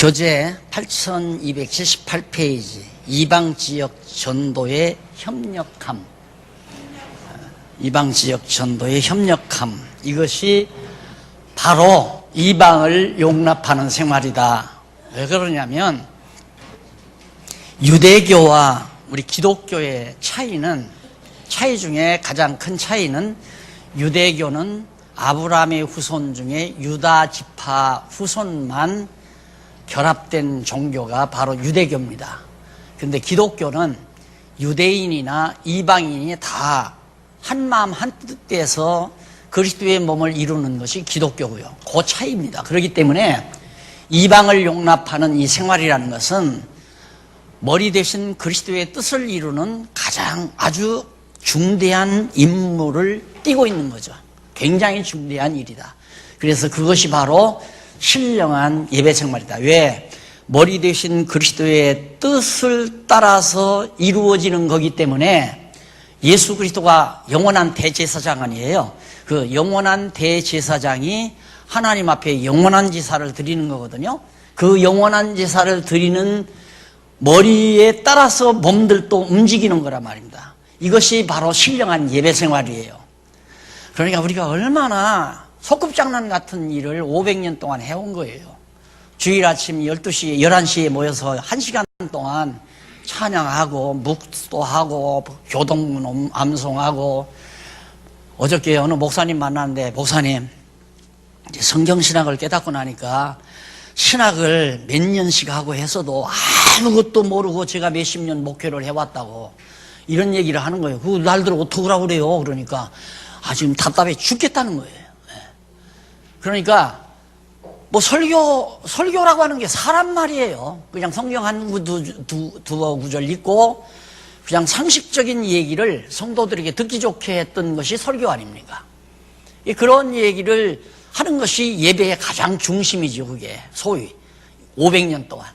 교재 8278페이지 이방지역 전도의 협력함. 이방지역 전도의 협력함. 이것이 바로 이방을 용납하는 생활이다. 왜 그러냐면 유대교와 우리 기독교의 차이 중에 가장 큰 차이는 유대교는 아브라함의 후손 중에 유다 지파 후손만 결합된 종교가 바로 유대교입니다. 그런데 기독교는 유대인이나 이방인이 다 한마음 한뜻에서 그리스도의 몸을 이루는 것이 기독교고요. 그 차이입니다. 그렇기 때문에 이방을 용납하는 이 생활이라는 것은 머리 대신 그리스도의 뜻을 이루는 가장 아주 중대한 임무를 띠고 있는 거죠. 굉장히 중대한 일이다. 그래서 그것이 바로 신령한 예배 생활이다. 왜? 머리 대신 그리스도의 뜻을 따라서 이루어지는 거기 때문에 예수 그리스도가 영원한 대제사장 아니에요. 그 영원한 대제사장이 하나님 앞에 영원한 제사를 드리는 거거든요. 그 영원한 제사를 드리는 머리에 따라서 몸들도 움직이는 거란 말입니다. 이것이 바로 신령한 예배 생활이에요. 그러니까 우리가 얼마나 소꿉장난 같은 일을 500년 동안 해온 거예요. 주일 아침 12시에 11시에 모여서 1시간 동안 찬양하고 묵도하고 교동 암송하고. 어저께 어느 목사님 만났는데, 목사님 이제 성경신학을 깨닫고 나니까 신학을 몇 년씩 하고 해서도 아무것도 모르고 제가 몇십 년 목회를 해왔다고 이런 얘기를 하는 거예요. 그거 날들 어떡하라고 그래요. 그러니까 지금 답답해 죽겠다는 거예요. 그러니까 뭐 설교라고 하는 게 사람 말이에요. 그냥 성경 한 두어 구절 읽고 그냥 상식적인 얘기를 성도들에게 듣기 좋게 했던 것이 설교 아닙니까? 그런 얘기를 하는 것이 예배의 가장 중심이죠. 그게 소위 500년 동안.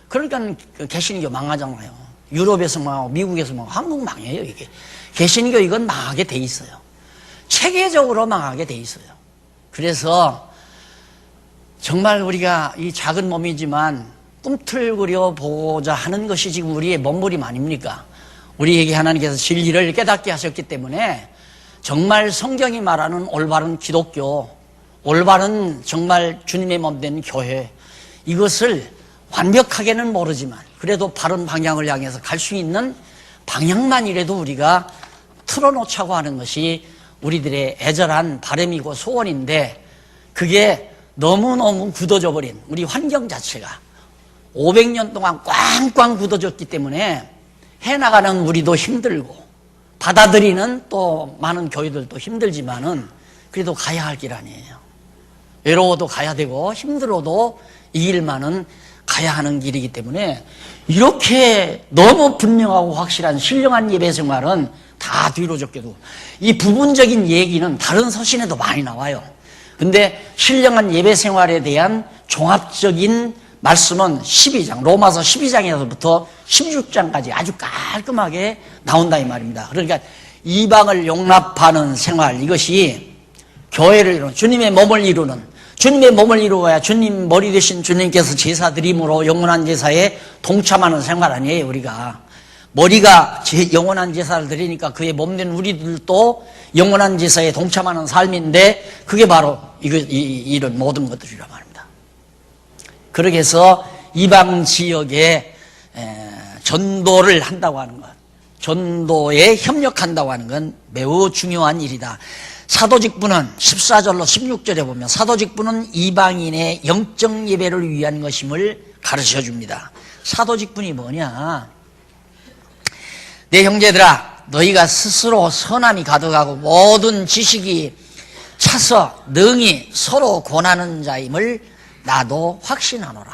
그러니까 개신교 망하잖아요. 유럽에서 망하고 미국에서 망하고 한국 망해요. 이게 개신교 이건 망하게 돼 있어요. 체계적으로 망하게 돼 있어요. 그래서 정말 우리가 이 작은 몸이지만 꿈틀거려 보자 하는 것이 지금 우리의 몸부림 아닙니까? 우리에게 하나님께서 진리를 깨닫게 하셨기 때문에 정말 성경이 말하는 올바른 기독교, 올바른 정말 주님의 몸 된 교회, 이것을 완벽하게는 모르지만 그래도 바른 방향을 향해서 갈 수 있는 방향만이라도 우리가 틀어놓자고 하는 것이 우리들의 애절한 바람이고 소원인데, 그게 너무너무 굳어져 버린 우리 환경 자체가 500년 동안 꽝꽝 굳어졌기 때문에 해나가는 우리도 힘들고 받아들이는 또 많은 교회들도 힘들지만은 그래도 가야 할 길 아니에요. 외로워도 가야 되고 힘들어도 이 길만은 가야 하는 길이기 때문에 이렇게 너무 분명하고 확실한 신령한 예배 생활은 다 뒤로 적게도 이 부분적인 얘기는 다른 서신에도 많이 나와요. 근데 신령한 예배 생활에 대한 종합적인 말씀은 12장, 로마서 12장에서부터 16장까지 아주 깔끔하게 나온다 이 말입니다. 그러니까 이방을 용납하는 생활, 이것이 교회를 이루는, 주님의 몸을 이루는, 주님의 몸을 이루어야 주님 머리 되신 주님께서 제사 드림으로 영원한 제사에 동참하는 생활 아니에요. 우리가 머리가 영원한 제사를 드리니까 그의 몸된 우리들도 영원한 제사에 동참하는 삶인데, 그게 바로 이런 모든 것들이란 말입니다. 그렇게 해서 이방 지역에 전도를 한다고 하는 것, 전도에 협력한다고 하는 건 매우 중요한 일이다. 사도직분은 14절로 16절에 보면 사도직분은 이방인의 영적 예배를 위한 것임을 가르쳐 줍니다. 사도직분이 뭐냐? 내 형제들아, 너희가 스스로 선함이 가득하고 모든 지식이 차서 능히 서로 권하는 자임을 나도 확신하노라.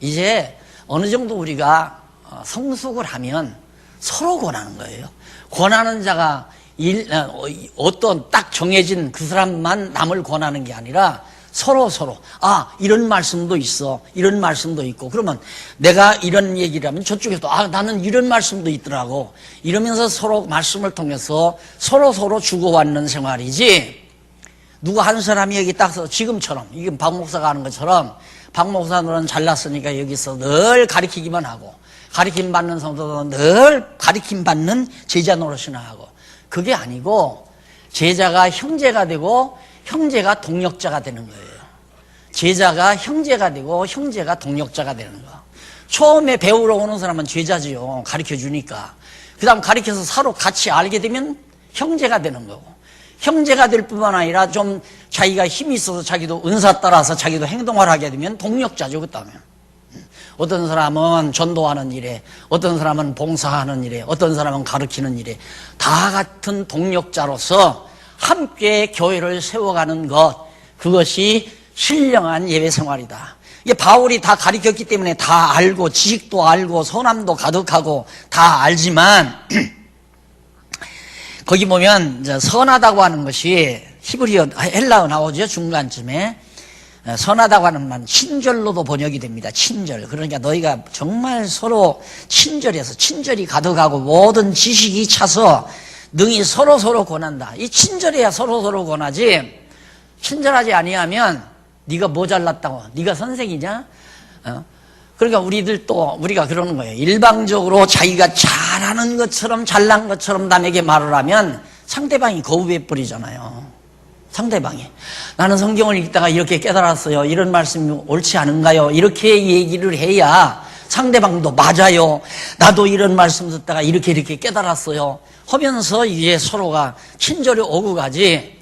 이제 어느 정도 우리가 성숙을 하면 서로 권하는 거예요. 권하는 자가 어떤 딱 정해진 그 사람만 남을 권하는 게 아니라 서로 이런 말씀도 있어, 이런 말씀도 있고, 그러면 내가 이런 얘기를 하면 저쪽에서도 나는 이런 말씀도 있더라고, 이러면서 서로 말씀을 통해서 서로 주고받는 생활이지, 누구 한 사람이 여기 딱 서 지금처럼, 이게 박 목사가 하는 것처럼, 박 목사들은 잘났으니까 여기서 늘 가르치기만 하고, 가르침 받는 성도들은 늘 가르침 받는 제자 노릇이나 하고, 그게 아니고 제자가 형제가 되고 형제가 동력자가 되는 거예요. 제자가 형제가 되고 형제가 동력자가 되는 거. 처음에 배우러 오는 사람은 제자지요. 가르쳐 주니까. 그 다음 가르쳐서 서로 같이 알게 되면 형제가 되는 거고, 형제가 될 뿐만 아니라 좀 자기가 힘이 있어서 자기도 은사 따라서 자기도 행동을 하게 되면 동력자죠. 그 다음에 어떤 사람은 전도하는 일에, 어떤 사람은 봉사하는 일에, 어떤 사람은 가르치는 일에 다 같은 동력자로서 함께 교회를 세워가는 것, 그것이 신령한 예배 생활이다. 이게 바울이 다 가르쳤기 때문에 다 알고, 지식도 알고 선함도 가득하고 다 알지만 거기 보면 선하다고 하는 것이 히브리어, 헬라어 나오죠. 중간쯤에. 선하다고 하는 말은 친절로도 번역이 됩니다. 친절. 그러니까 너희가 정말 서로 친절해서, 친절이 가득하고 모든 지식이 차서 능히 서로 권한다. 이 친절해야 서로 권하지, 친절하지 아니하면 네가 뭐 잘났다고, 네가 선생이냐? 그러니까 우리가 그러는 거예요. 일방적으로 자기가 잘하는 것처럼 잘난 것처럼 남에게 말을 하면 상대방이 거부해 버리잖아요. 상대방이 나는 성경을 읽다가 이렇게 깨달았어요. 이런 말씀이 옳지 않은가요? 이렇게 얘기를 해야 상대방도 맞아요. 나도 이런 말씀 듣다가 이렇게 깨달았어요. 하면서 이제 서로가 친절히 오고 가지.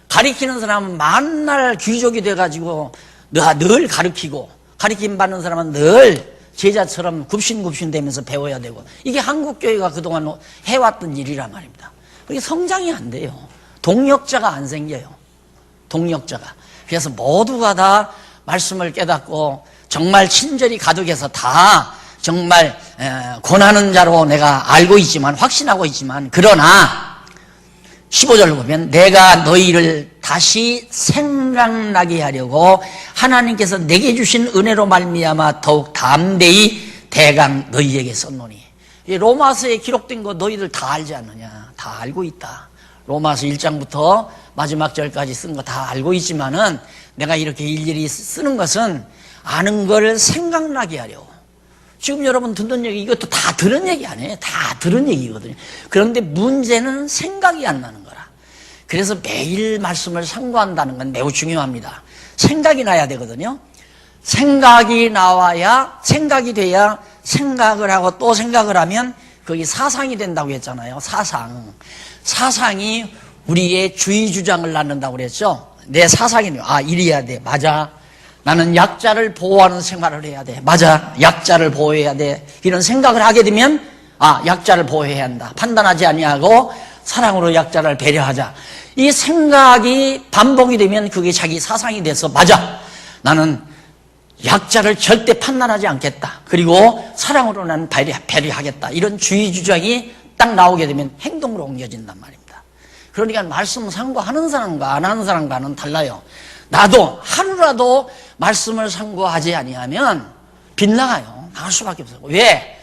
가르치는 사람은 만날 귀족이 돼가지고 늘 가르치고, 가르침 받는 사람은 늘 제자처럼 굽신굽신대면서 배워야 되고, 이게 한국교회가 그동안 해왔던 일이란 말입니다. 그게 성장이 안 돼요. 동력자가 안 생겨요. 동력자가. 그래서 모두가 다 말씀을 깨닫고 정말 친절이 가득해서 다 정말 권하는 자로 내가 알고 있지만, 확신하고 있지만, 그러나 15절로 보면 내가 너희를 다시 생각나게 하려고 하나님께서 내게 주신 은혜로 말미암아 더욱 담대히 대강 너희에게 썼노니. 이 로마서에 기록된 거 너희들 다 알지 않느냐? 다 알고 있다. 로마서 1장부터 마지막 절까지 쓴 거 다 알고 있지만은 내가 이렇게 일일이 쓰는 것은 아는 걸 생각나게 하려고. 지금 여러분 듣는 얘기, 이것도 다 들은 얘기 아니에요. 다 들은 얘기거든요. 그런데 문제는 생각이 안 나는 거라. 그래서 매일 말씀을 상고한다는 건 매우 중요합니다. 생각이 나야 되거든요. 생각이 나와야, 생각이 돼야 생각을 하고 또 생각을 하면 거기 사상이 된다고 했잖아요. 사상이 우리의 주의 주장을 낳는다고 그랬죠. 내 사상이, 이래야 돼. 맞아. 나는 약자를 보호하는 생활을 해야 돼. 맞아. 약자를 보호해야 돼. 이런 생각을 하게 되면, 약자를 보호해야 한다. 판단하지 아니하고 사랑으로 약자를 배려하자. 이 생각이 반복이 되면 그게 자기 사상이 돼서, 맞아. 나는 약자를 절대 판단하지 않겠다. 그리고 사랑으로 나는 배려하겠다. 이런 주의 주장이 딱 나오게 되면 행동으로 옮겨진단 말입니다. 그러니까 말씀 상고하는 사람과 안 하는 사람과는 달라요. 나도 하루라도 말씀을 상고하지 아니하면 빗나가요. 나갈 수밖에 없어요. 왜?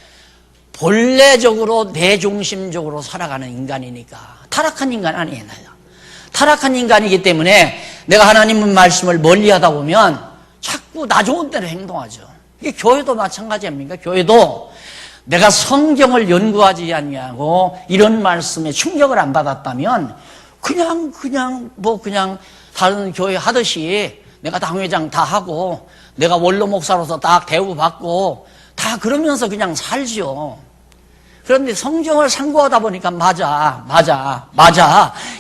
본래적으로 내중심적으로 살아가는 인간이니까. 타락한 인간 아니에요. 타락한 인간이기 때문에 내가 하나님의 말씀을 멀리하다 보면 자꾸 나 좋은 대로 행동하죠. 이게 교회도 마찬가지 아닙니까? 교회도 내가 성경을 연구하지 않냐고 이런 말씀에 충격을 안 받았다면 그냥 다른 교회 하듯이 내가 당회장 다 하고 내가 원로 목사로서 딱 대우받고 다 그러면서 그냥 살지요. 그런데 성경을 상고하다 보니까 맞아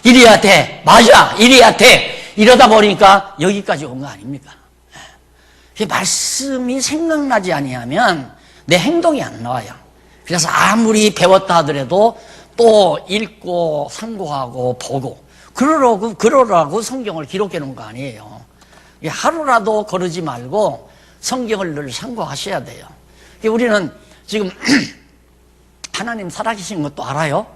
이래야 돼, 맞아 이래야 돼, 이러다 보니까 여기까지 온 거 아닙니까? 말씀이 생각나지 아니하면 내 행동이 안 나와요. 그래서 아무리 배웠다 하더라도 또 읽고 상고하고 보고 그러라고 성경을 기록해 놓은 거 아니에요. 하루라도 거르지 말고 성경을 늘 상고하셔야 돼요. 우리는 지금 하나님 살아계신 것도 알아요.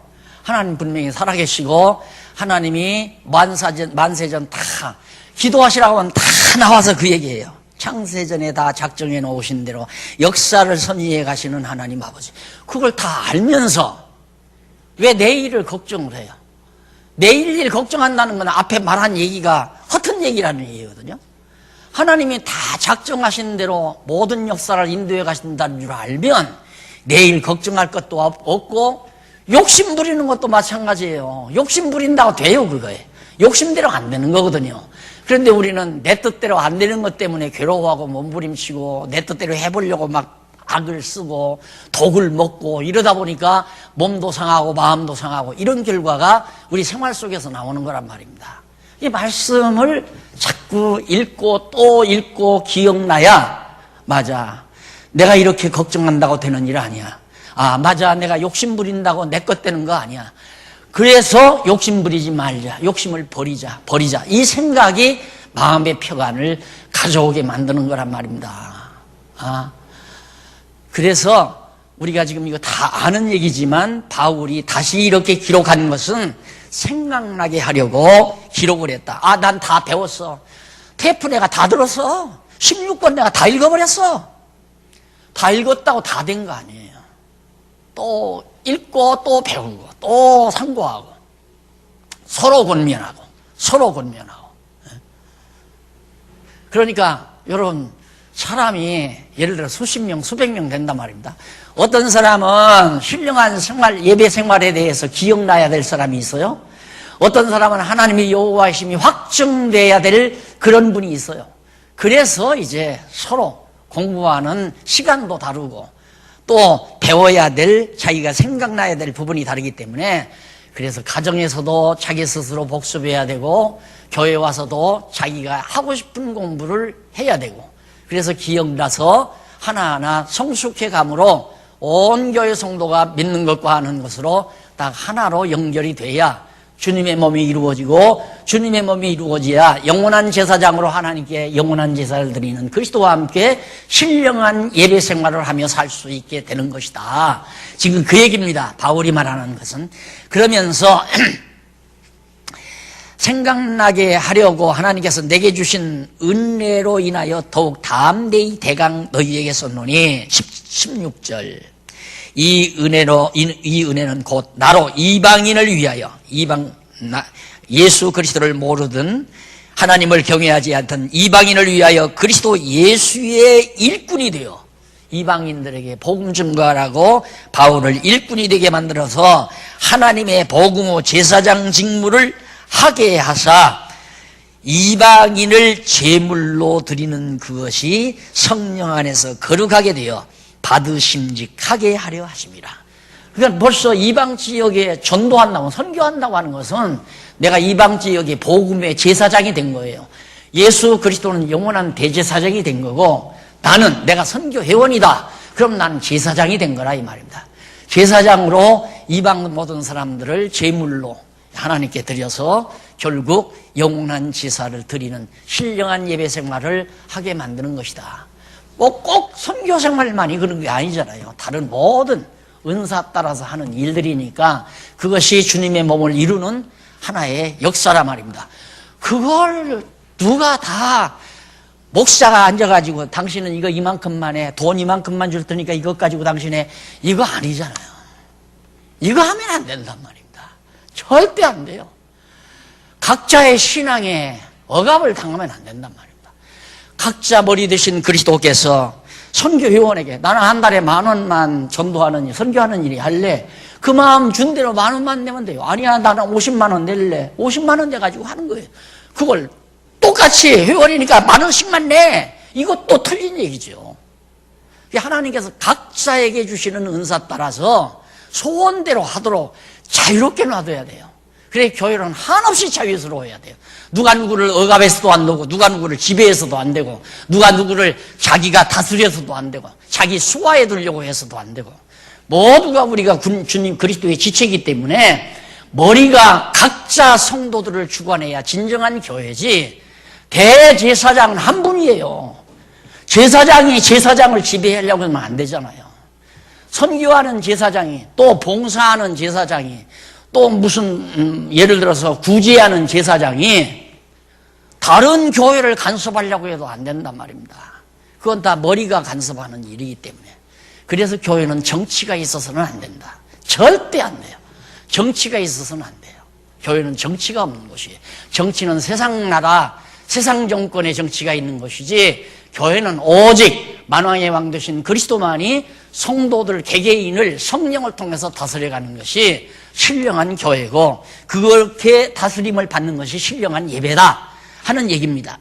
하나님 분명히 살아계시고 하나님이 만세전 다 기도하시라고 하면 다 나와서 그 얘기예요. 창세전에 다 작정해 놓으신 대로 역사를 선의해 가시는 하나님 아버지, 그걸 다 알면서 왜 내일을 걱정을 해요? 내일 일 걱정한다는 건 앞에 말한 얘기가 허튼 얘기라는 얘기거든요. 하나님이 다 작정하신 대로 모든 역사를 인도해 가신다는 줄 알면 내일 걱정할 것도 없고 욕심 부리는 것도 마찬가지예요. 욕심 부린다고 돼요, 그거에. 욕심대로 안 되는 거거든요. 그런데 우리는 내 뜻대로 안 되는 것 때문에 괴로워하고 몸부림치고 내 뜻대로 해보려고 막 악을 쓰고 독을 먹고 이러다 보니까 몸도 상하고 마음도 상하고 이런 결과가 우리 생활 속에서 나오는 거란 말입니다. 이 말씀을 자꾸 읽고 또 읽고 기억나야 맞아, 내가 이렇게 걱정한다고 되는 일 아니야. 아 맞아, 내가 욕심 부린다고 내 것 되는 거 아니야. 그래서 욕심 부리지 말자, 욕심을 버리자 이 생각이 마음의 평안을 가져오게 만드는 거란 말입니다. 그래서 우리가 지금 이거 다 아는 얘기지만 바울이 다시 이렇게 기록하는 것은 생각나게 하려고 기록을 했다. 난 다 배웠어. 테이프 내가 다 들었어. 16권 내가 다 읽어버렸어. 다 읽었다고 다 된 거 아니에요. 또 읽고 또 배우고 또 상고하고 서로 권면하고. 그러니까 여러분, 사람이 예를 들어 수십 명, 수백 명 된단 말입니다. 어떤 사람은 신령한 생활, 예배 생활에 대해서 기억나야 될 사람이 있어요. 어떤 사람은 하나님의 여호와이심이 확증돼야 될 그런 분이 있어요. 그래서 이제 서로 공부하는 시간도 다르고 또 배워야 될, 자기가 생각나야 될 부분이 다르기 때문에 그래서 가정에서도 자기 스스로 복습해야 되고 교회 와서도 자기가 하고 싶은 공부를 해야 되고 그래서 기억나서 하나하나 성숙해 감으로 온 교회 성도가 믿는 것과 하는 것으로 딱 하나로 연결이 돼야 주님의 몸이 이루어지고 주님의 몸이 이루어져야 영원한 제사장으로 하나님께 영원한 제사를 드리는 그리스도와 함께 신령한 예배 생활을 하며 살 수 있게 되는 것이다. 지금 그 얘기입니다. 바울이 말하는 것은. 그러면서 생각나게 하려고 하나님께서 내게 주신 은혜로 인하여 더욱 담대히 대강 너희에게 썼노니 16절 이 은혜는 곧 나로 이방인을 위하여 예수 그리스도를 모르든 하나님을 경외하지 않던 이방인을 위하여 그리스도 예수의 일꾼이 되어 이방인들에게 복음 증거하라고 바울을 일꾼이 되게 만들어서 하나님의 복음의 제사장 직무를 하게 하사 이방인을 제물로 드리는 그것이 성령 안에서 거룩하게 되어 받으심직하게 하려 하심이라. 그러니까 벌써 이방 지역에 전도한다고 선교한다고 하는 것은 내가 이방 지역의 복음의 제사장이 된 거예요. 예수 그리스도는 영원한 대제사장이 된 거고 나는 내가 선교 회원이다. 그럼 나는 제사장이 된 거라 이 말입니다. 제사장으로 이방 모든 사람들을 제물로 하나님께 드려서 결국 영원한 제사를 드리는 신령한 예배 생활을 하게 만드는 것이다. 꼭 선교 생활만이 그런 게 아니잖아요. 다른 모든 은사 따라서 하는 일들이니까 그것이 주님의 몸을 이루는 하나의 역사라 말입니다. 그걸 누가 다 목사가 앉아가지고 당신은 이거 이만큼만 해, 돈 이만큼만 줄 테니까 이것 가지고 당신의 이거 아니잖아요. 이거 하면 안 된단 말입니다. 절대 안 돼요. 각자의 신앙에 억압을 당하면 안 된단 말입니다. 각자 머리 되신 그리스도께서 선교회원에게 나는 한 달에 10,000원만 전도하는 선교하는 일이 할래. 그 마음 준 대로 10,000원만 내면 돼요. 아니야 나는 50만 원 낼래. 50만 원 내가지고 하는 거예요. 그걸 똑같이 회원이니까 10,000원씩만 내. 이것도 틀린 얘기죠. 하나님께서 각자에게 주시는 은사 따라서 소원대로 하도록 자유롭게 놔둬야 돼요. 그래 교회는 한없이 자유스러워야 돼요. 누가 누구를 억압해서도 안 되고 누가 누구를 지배해서도 안 되고 누가 누구를 자기가 다스려서도 안 되고 자기 수하에 두려고 해서도 안 되고 모두가 우리가 주님 그리스도의 지체이기 때문에 머리가 각자 성도들을 주관해야 진정한 교회지. 대제사장은 한 분이에요. 제사장이 제사장을 지배하려고 하면 안 되잖아요. 선교하는 제사장이 또 봉사하는 제사장이 또 무슨 예를 들어서 구제하는 제사장이 다른 교회를 간섭하려고 해도 안 된단 말입니다. 그건 다 머리가 간섭하는 일이기 때문에. 그래서 교회는 정치가 있어서는 안 된다. 절대 안 돼요. 정치가 있어서는 안 돼요. 교회는 정치가 없는 곳이에요. 정치는 세상 나라, 세상 정권의 정치가 있는 것이지, 교회는 오직 만왕의 왕 되신 그리스도만이 성도들 개개인을 성령을 통해서 다스려가는 것이 신령한 교회고, 그렇게 다스림을 받는 것이 신령한 예배다 하는 얘기입니다.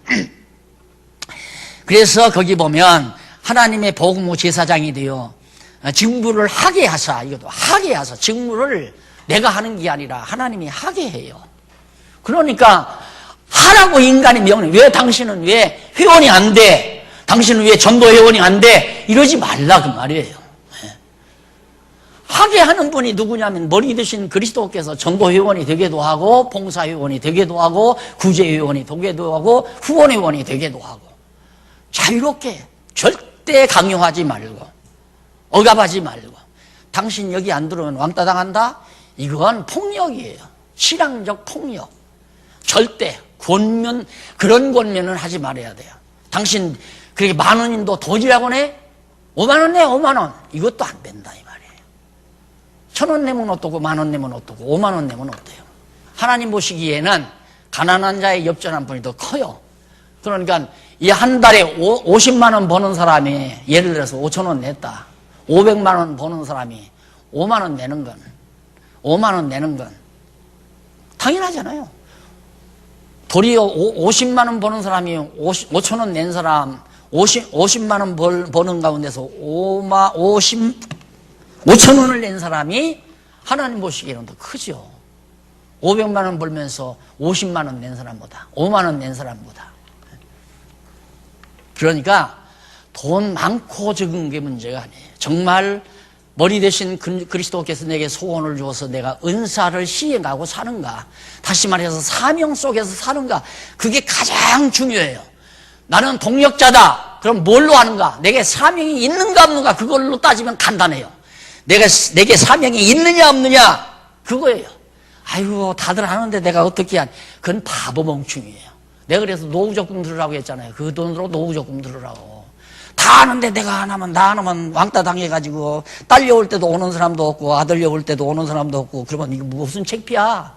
그래서 거기 보면 하나님의 복음의 제사장이 되어 직무를 하게 하사, 이것도 하게 하사, 직무를 내가 하는 게 아니라 하나님이 하게 해요. 그러니까 하라고 인간이 명령, 왜 당신은 왜 회원이 안 돼? 당신은 왜 전도 회원이 안 돼? 이러지 말라 그 말이에요. 하게 하는 분이 누구냐면 머리 대신 그리스도께서 전도 회원이 되기도 하고, 봉사 회원이 되기도 하고, 구제 회원이 되기도 하고, 후원 회원이 되기도 하고, 자유롭게 절대 강요하지 말고 억압하지 말고, 당신 여기 안 들어오면 왕따 당한다? 이건 폭력이에요. 신앙적 폭력. 절대 권면, 그런 권면은 하지 말아야 돼요. 당신 그렇게 10,000원인도 돈이라고 내? 5만원 내, 5만원. 이것도 안 된다 이 말이에요. 1,000원 내면 어떠고 10,000원 내면 어떠고 5만원 내면 어때요? 하나님 보시기에는 가난한 자의 엽전한 분이 더 커요. 그러니까 이 한 달에 50만원 버는 사람이 예를 들어서 5,000원 냈다. 500만원 버는 사람이 5만원 내는 건, 5만원 내는 건 당연하잖아요. 도리어 50만원 버는 사람이 5,000원 낸 사람, 50만원 버는 가운데서 5,000원을 낸 사람이 하나님 보시기에는 더 크죠. 500만원 벌면서 50만원 낸 사람보다, 5만원 낸 사람보다. 그러니까 돈 많고 적은 게 문제가 아니에요. 정말 머리 대신 그리스도께서 내게 소원을 주어서 내가 은사를 시행하고 사는가, 다시 말해서 사명 속에서 사는가, 그게 가장 중요해요. 나는 동력자다. 그럼 뭘로 하는가? 내게 사명이 있는가 없는가, 그걸로 따지면 간단해요. 내게 사명이 있느냐 없느냐, 그거예요. 아이고 다들 하는데 내가 어떻게 하냐, 그건 바보 멍충이에요. 내가 그래서 노후적금 들으라고 했잖아요. 그 돈으로 노후적금 들으라고. 다 하는데 내가 안 하면, 나 안 하면 왕따 당해가지고 딸려올 때도 오는 사람도 없고 아들려올 때도 오는 사람도 없고, 그러면 이거 무슨 창피야.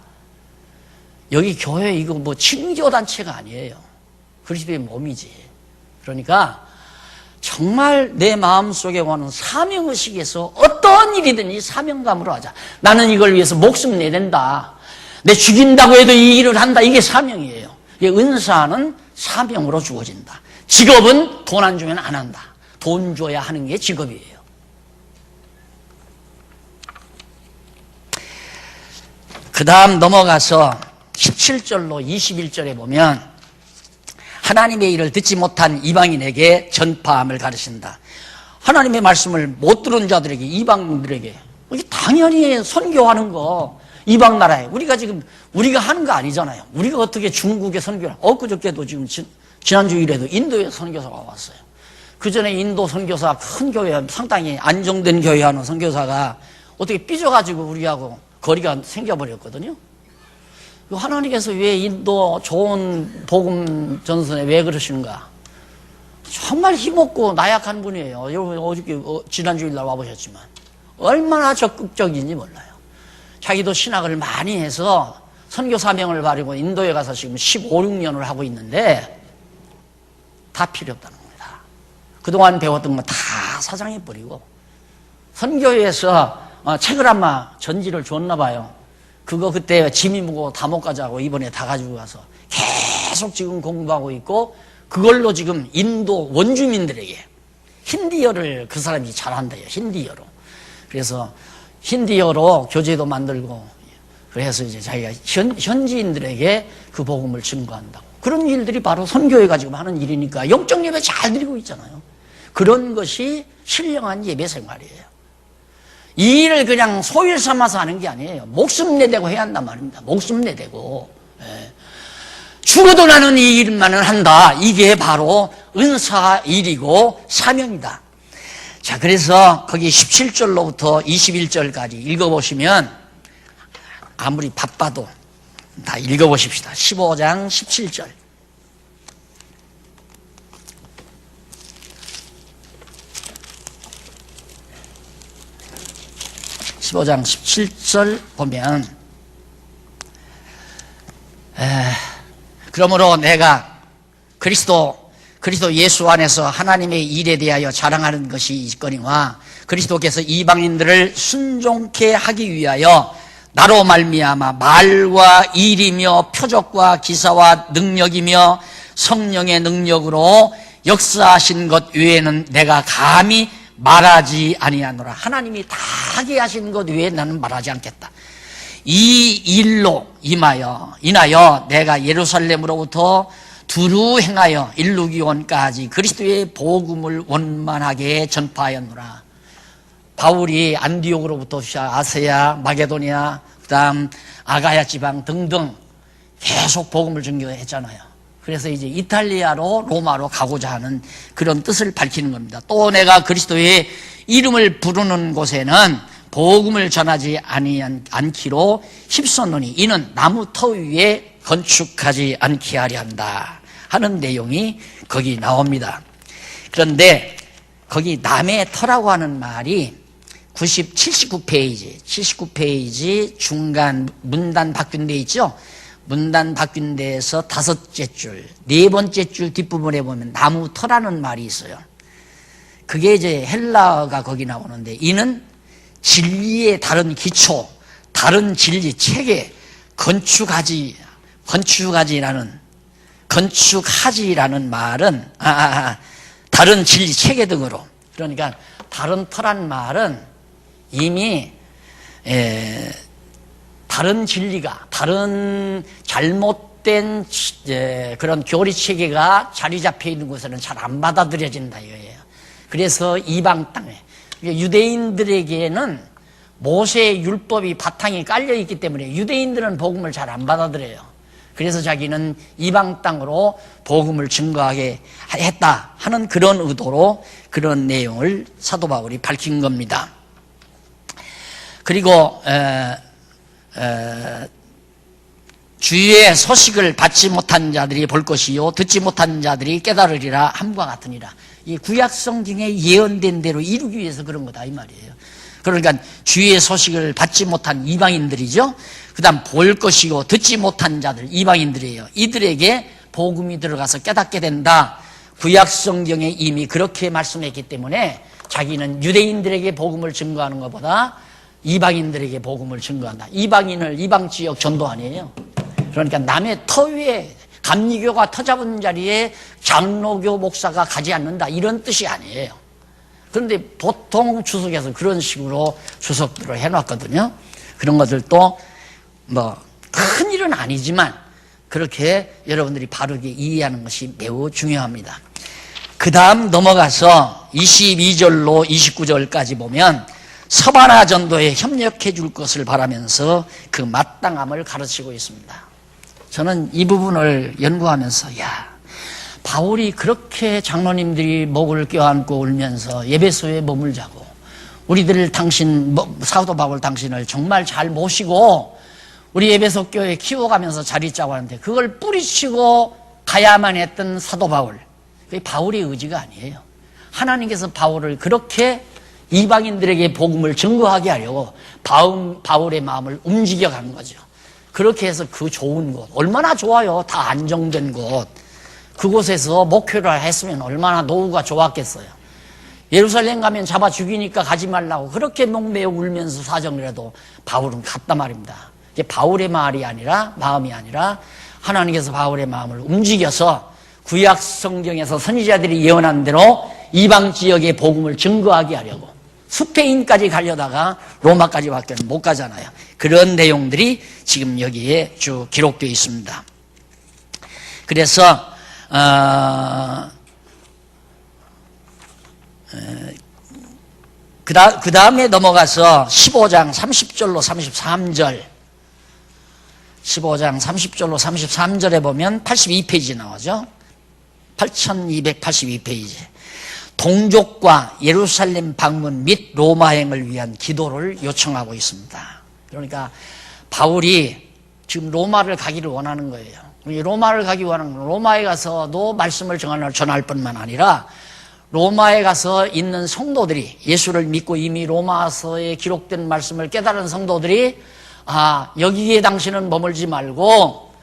여기 교회 이거 뭐 친교단체가 아니에요. 그리스도의 몸이지. 그러니까 정말 내 마음속에 오는 사명의식에서 어떤 일이든지 사명감으로 하자. 나는 이걸 위해서 목숨 내댄다. 내 죽인다고 해도 이 일을 한다. 이게 사명이에요. 은사는 사명으로 주어진다. 직업은 돈 안 주면 안 한다. 돈 줘야 하는 게 직업이에요. 그 다음 넘어가서 17절로 21절에 보면 하나님의 일을 듣지 못한 이방인에게 전파함을 가르친다. 하나님의 말씀을 못 들은 자들에게, 이방인들에게, 이게 당연히 선교하는 거, 이방 나라에 우리가 하는 거 아니잖아요. 우리가 어떻게 중국에 선교를, 엊그저께도 지금 지난주일에도 인도에 선교사가 왔어요. 그 전에 인도 선교사, 큰 교회, 상당히 안정된 교회 하는 선교사가 어떻게 삐져가지고 우리하고 거리가 생겨버렸거든요. 하나님께서 왜 인도 좋은 복음 전선에 왜 그러시는가? 정말 힘없고 나약한 분이에요. 여러분 어저께 지난주일 날 와보셨지만 얼마나 적극적인지 몰라요. 자기도 신학을 많이 해서 선교 사명을 바르고 인도에 가서 지금 15, 16년을 하고 있는데 다 필요 없다는 겁니다. 그동안 배웠던 거 다 사장해버리고 선교회에서 책을 아마 전지를 줬나 봐요. 그거 그때 짐이 무거워 다 못 가자고 이번에 다 가지고 가서 계속 지금 공부하고 있고, 그걸로 지금 인도 원주민들에게 힌디어를 그 사람이 잘한대요. 힌디어로. 그래서 힌디어로 교재도 만들고, 그래서 이제 자기가 현지인들에게 그 복음을 증거한다고. 그런 일들이 바로 선교회 가지고 하는 일이니까 영적 예배 잘 드리고 있잖아요. 그런 것이 신령한 예배 생활이에요. 이 일을 그냥 소일 삼아서 하는 게 아니에요. 목숨 내대고 해야 한단 말입니다. 목숨 내대고. 예. 죽어도 나는 이 일만은 한다. 이게 바로 은사 일이고 사명이다. 자, 그래서 거기 17절로부터 21절까지 읽어보시면 아무리 바빠도 다 읽어보십시다. 15장 17절. (15장 17절) 보면 그러므로 내가 그리스도 예수 안에서 하나님의 일에 대하여 자랑하는 것이 있거니와 그리스도께서 이방인들을 순종케 하기 위하여 나로 말미암아 말과 일이며 표적과 기사와 능력이며 성령의 능력으로 역사하신 것 외에는 내가 감히 말하지 아니하노라. 하나님이 다 하게 하신 것 외에 나는 말하지 않겠다. 이 일로 인하여 내가 예루살렘으로부터 두루 행하여 일루기온까지 그리스도의 복음을 원만하게 전파하였노라. 바울이 안디옥으로부터 아세야, 마게도니아, 그다음 아가야 지방 등등 계속 복음을 전교했잖아요. 그래서 이제 이탈리아로 로마로 가고자 하는 그런 뜻을 밝히는 겁니다. 또 내가 그리스도의 이름을 부르는 곳에는 복음을 전하지 않기로 힘썼노니 이는 나무 터 위에 건축하지 않게 하려 한다 하는 내용이 거기 나옵니다. 그런데 거기 남의 터라고 하는 말이 79페이지 중간 문단 바뀐 데 있죠. 문단 바뀐 데에서 5째 줄, 4번째 줄 뒷부분에 보면 나무 터라는 말이 있어요. 그게 이제 헬라어가 거기 나오는데 이는 진리의 다른 기초, 다른 진리 체계, 건축하지라는 말은 다른 진리 체계 등으로, 그러니까 다른 터란 말은 이미 다른 진리가, 다른 잘못된 그런 교리 체계가 자리 잡혀 있는 곳에는 잘 안 받아들여진다 이거예요. 그래서 이방 땅에, 유대인들에게는 모세의 율법이 바탕이 깔려 있기 때문에 유대인들은 복음을 잘 안 받아들여요. 그래서 자기는 이방 땅으로 복음을 증거하게 했다 하는 그런 의도로 그런 내용을 사도 바울이 밝힌 겁니다. 그리고 주의 소식을 받지 못한 자들이 볼 것이요 듣지 못한 자들이 깨달으리라 함과 같으니라. 이 구약 성경에 예언된 대로 이루기 위해서 그런 거다 이 말이에요. 그러니까 주의 소식을 받지 못한 이방인들이죠. 그 다음 볼 것이고 듣지 못한 자들 이방인들이에요. 이들에게 복음이 들어가서 깨닫게 된다. 구약 성경에 이미 그렇게 말씀했기 때문에 자기는 유대인들에게 복음을 증거하는 것보다 이방인들에게 복음을 증거한다. 이방인을 이방 지역 전도 아니에요. 그러니까 남의 터 위에 감리교가 터 잡은 자리에 장로교 목사가 가지 않는다 이런 뜻이 아니에요. 그런데 보통 주석에서 그런 식으로 주석들을 해놨거든요. 그런 것들도 뭐 큰일은 아니지만 그렇게 여러분들이 바르게 이해하는 것이 매우 중요합니다. 그 다음 넘어가서 22절로 29절까지 보면 서바나 전도에 협력해 줄 것을 바라면서 그 마땅함을 가르치고 있습니다. 저는 이 부분을 연구하면서 바울이 그렇게 장로님들이 목을 껴안고 울면서 예배소에 머물자고 우리들 사도 바울 당신을 정말 잘 모시고 우리 예배소 교회 키워가면서 자리 짜고 하는데 그걸 뿌리치고 가야만 했던 사도 바울, 그게 바울의 의지가 아니에요. 하나님께서 바울을 그렇게 이방인들에게 복음을 증거하게 하려고 바울의 마음을 움직여 간 거죠. 그렇게 해서 그 좋은 곳, 얼마나 좋아요. 다 안정된 곳, 그곳에서 목회를 했으면 얼마나 노후가 좋았겠어요. 예루살렘 가면 잡아 죽이니까 가지 말라고 그렇게 목매어 울면서 사정이라도 바울은 갔단 말입니다. 이게 바울의 마음이 아니라 하나님께서 바울의 마음을 움직여서 구약 성경에서 선지자들이 예언한 대로 이방 지역의 복음을 증거하게 하려고 스페인까지 가려다가 로마까지밖에 못 가잖아요. 그런 내용들이 지금 여기에 쭉 기록되어 있습니다. 그래서 그 다음에 넘어가서 15장 30절로 33절 15장 30절로 33절에 보면 82페이지 나오죠. 8282페이지. 동족과 예루살렘 방문 및 로마행을 위한 기도를 요청하고 있습니다. 그러니까 바울이 지금 로마를 가기를 원하는 거예요. 로마를 가기 원하는 건 로마에 가서도 말씀을 전할 뿐만 아니라 로마에 가서 있는 성도들이 예수를 믿고 이미 로마서에 기록된 말씀을 깨달은 성도들이 여기에 당신은 머물지 말고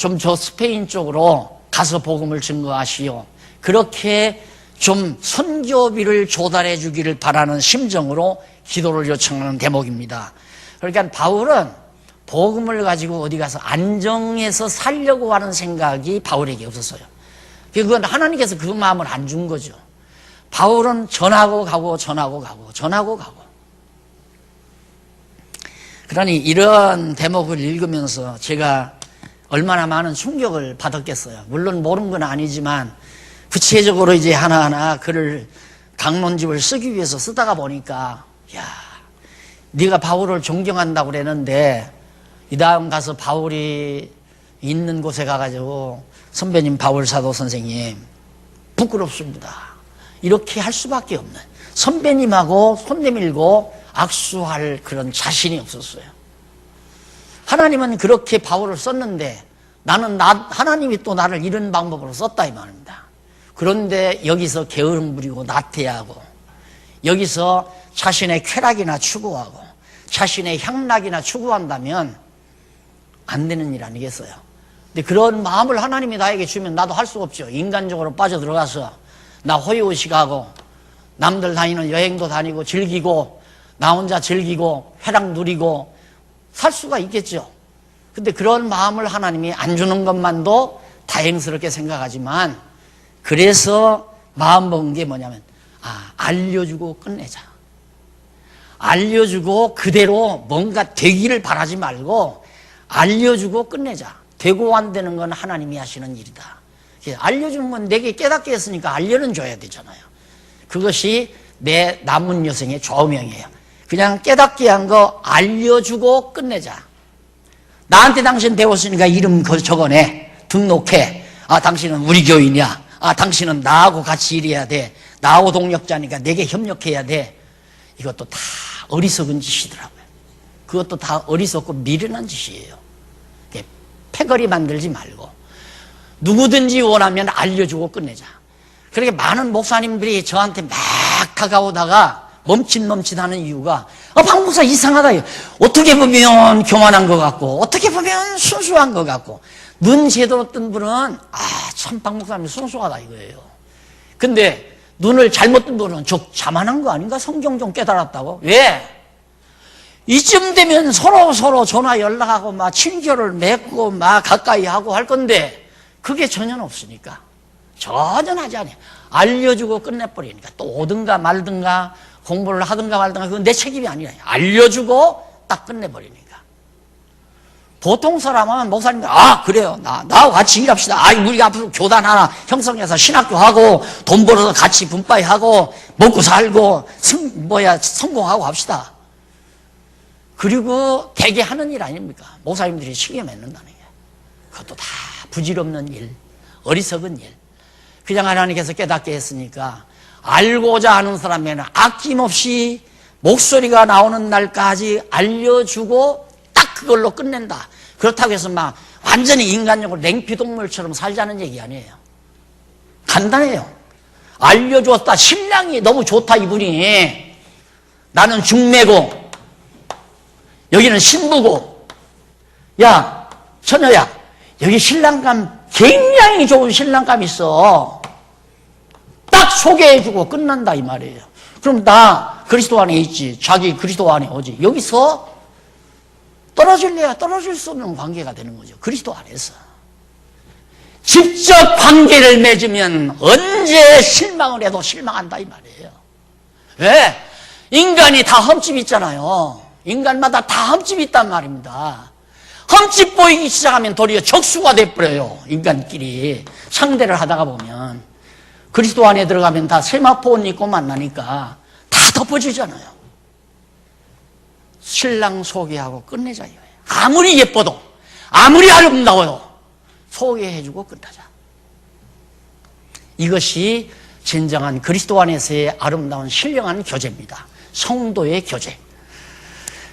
좀 저 스페인 쪽으로 가서 복음을 증거하시오. 그렇게 좀 선교비를 조달해 주기를 바라는 심정으로 기도를 요청하는 대목입니다. 그러니까 바울은 복음을 가지고 어디 가서 안정해서 살려고 하는 생각이 바울에게 없었어요. 그건 하나님께서 그 마음을 안 준 거죠. 바울은 전하고 가고 전하고 가고 전하고 가고. 그러니 이런 대목을 읽으면서 제가 얼마나 많은 충격을 받았겠어요. 물론 모르는 건 아니지만 구체적으로 이제 하나하나 글을 강론집을 쓰기 위해서 쓰다가 보니까 야, 네가 바울을 존경한다고 그랬는데 이 다음 가서 바울이 있는 곳에 가가지고 선배님 바울 사도 선생님 부끄럽습니다. 이렇게 할 수밖에 없는, 선배님하고 손 내밀고 악수할 그런 자신이 없었어요. 하나님은 그렇게 바울을 썼는데 나는 하나님이 또 나를 이런 방법으로 썼다 이 말입니다. 그런데 여기서 게으름 부리고 나태하고 여기서 자신의 쾌락이나 추구하고 자신의 향락이나 추구한다면 안 되는 일 아니겠어요? 근데 그런 마음을 하나님이 나에게 주면 나도 할 수 없죠. 인간적으로 빠져들어가서 나 호의호식하고 남들 다니는 여행도 다니고 즐기고 나 혼자 즐기고 쾌락 누리고 살 수가 있겠죠. 근데 그런 마음을 하나님이 안 주는 것만도 다행스럽게 생각하지만, 그래서 마음 먹은 게 뭐냐면 알려주고 끝내자. 알려주고 그대로 뭔가 되기를 바라지 말고 알려주고 끝내자. 되고 안 되는 건 하나님이 하시는 일이다. 알려주는 건 내게 깨닫게 했으니까 알려는 줘야 되잖아요. 그것이 내 남은 여생의 좌우명이에요. 그냥 깨닫게 한 거 알려주고 끝내자. 나한테 당신 배웠으니까 이름 적어내, 등록해. 당신은 우리 교인이야. 당신은 나하고 같이 일해야 돼. 나하고 동력자니까 내게 협력해야 돼. 이것도 다 어리석은 짓이더라고요. 그것도 다 어리석고 미련한 짓이에요. 패거리 만들지 말고 누구든지 원하면 알려주고 끝내자. 그렇게 많은 목사님들이 저한테 막 다가오다가 멈칫멈칫하는 이유가 박 목사 이상하다. 어떻게 보면 교만한 것 같고 어떻게 보면 순수한 것 같고, 눈 제대로 뜬 분은 참 박 목사님 순수하다 이거예요. 근데 눈을 잘못 뜬 분은 저 자만한 거 아닌가? 성경 좀 깨달았다고? 왜? 이쯤 되면 서로 전화 연락하고 막 친교를 맺고 막 가까이 하고 할 건데 그게 전혀 없으니까, 전혀 하지 않아요. 알려주고 끝내버리니까 또 오든가 말든가 공부를 하든가 말든가 그건 내 책임이 아니라 알려주고 딱 끝내버리니까. 보통 사람은 목사님들 그래요, 나하고 같이 일합시다. 우리가 앞으로 교단 하나 형성해서 신학교 하고 돈 벌어서 같이 분파이 하고 먹고 살고 성공하고 합시다. 그리고 대개 하는 일 아닙니까? 목사님들이 시계 맺는다는 게. 그것도 다 부질없는 일, 어리석은 일. 그냥 하나님께서 깨닫게 했으니까 알고자 하는 사람에는 아낌없이 목소리가 나오는 날까지 알려주고 딱 그걸로 끝낸다. 그렇다고 해서 막 완전히 인간적으로 냉피동물처럼 살자는 얘기 아니에요. 간단해요. 알려줬다. 신랑이 너무 좋다 이분이. 나는 중매고 여기는 신부고, 야 처녀야 여기 신랑감 굉장히 좋은 신랑감 있어. 딱 소개해주고 끝난다 이 말이에요. 그럼 나 그리스도 안에 있지, 자기 그리스도 안에 오지. 여기서 떨어질래야 떨어질 수 없는 관계가 되는 거죠. 그리스도 안에서 직접 관계를 맺으면 언제 실망을 해도 실망한다 이 말이에요. 왜? 인간이 다 흠집이 있잖아요. 인간마다 다 흠집이 있단 말입니다. 흠집 보이기 시작하면 도리어 적수가 돼버려요. 인간끼리 상대를 하다가 보면. 그리스도 안에 들어가면 다 세마포 옷 입고 만나니까 다 덮어지잖아요. 신랑 소개하고 끝내자 이거예요. 아무리 예뻐도 아무리 아름다워도 소개해주고 끝나자. 이것이 진정한 그리스도 안에서의 아름다운 신령한 교제입니다. 성도의 교제.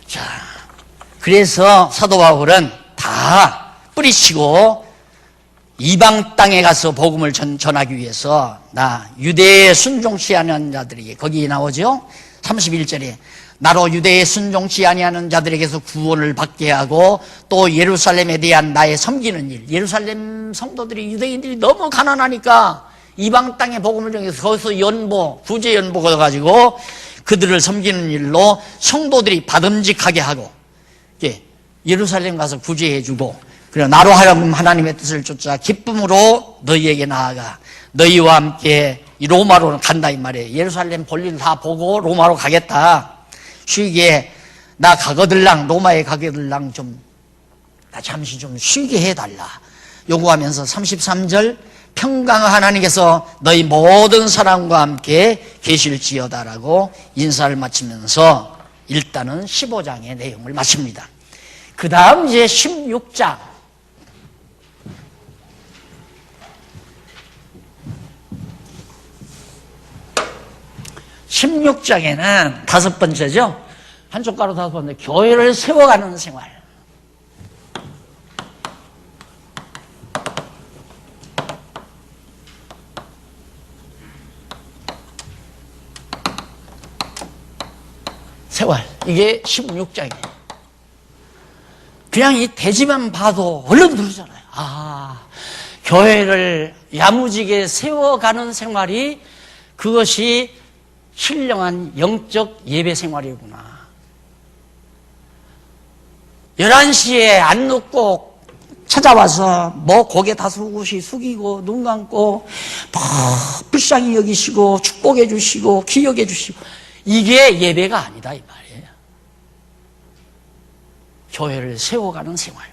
자, 그래서 사도 바울은 다 뿌리치고 이방 땅에 가서 복음을 전하기 위해서 유대에 순종치 않은 자들에게, 거기 나오죠? 31절에 나로 유대에 순종치 아니하는 자들에게서 구원을 받게 하고 또 예루살렘에 대한 나의 섬기는 일. 예루살렘 성도들이 유대인들이 너무 가난하니까 이방 땅에 복음을 전해서 거기서 구제 연보 걷어가지고 그들을 섬기는 일로 성도들이 받음직하게 하고 예루살렘 가서 구제해주고, 그리고 나로 하여금 하나님의 뜻을 쫓아 기쁨으로 너희에게 나아가 너희와 함께 로마로 간다 이 말이에요. 예루살렘 볼일 다 보고 로마로 가겠다. 쉬게 나 가거들랑 로마에 가거들랑 나 잠시 좀 쉬게 해달라 요구하면서 33절 평강 하나님께서 너희 모든 사람과 함께 계실지어다라고 인사를 마치면서 일단은 15장의 내용을 마칩니다. 그 다음 이제 16장. 16장에는 다섯 번째죠. 한쪽 가로 다섯 번째, 교회를 세워가는 생활. 생활. 이게 16장이에요. 그냥 이 대지만 봐도 얼른 들으잖아요. 교회를 야무지게 세워가는 생활이 그것이 신령한 영적 예배 생활이구나. 11시에 안 눕고 찾아와서 고개 다소곳이 숙이고 눈 감고 불쌍히 여기시고 축복해 주시고 기억해 주시고, 이게 예배가 아니다 이 말이에요. 교회를 세워가는 생활.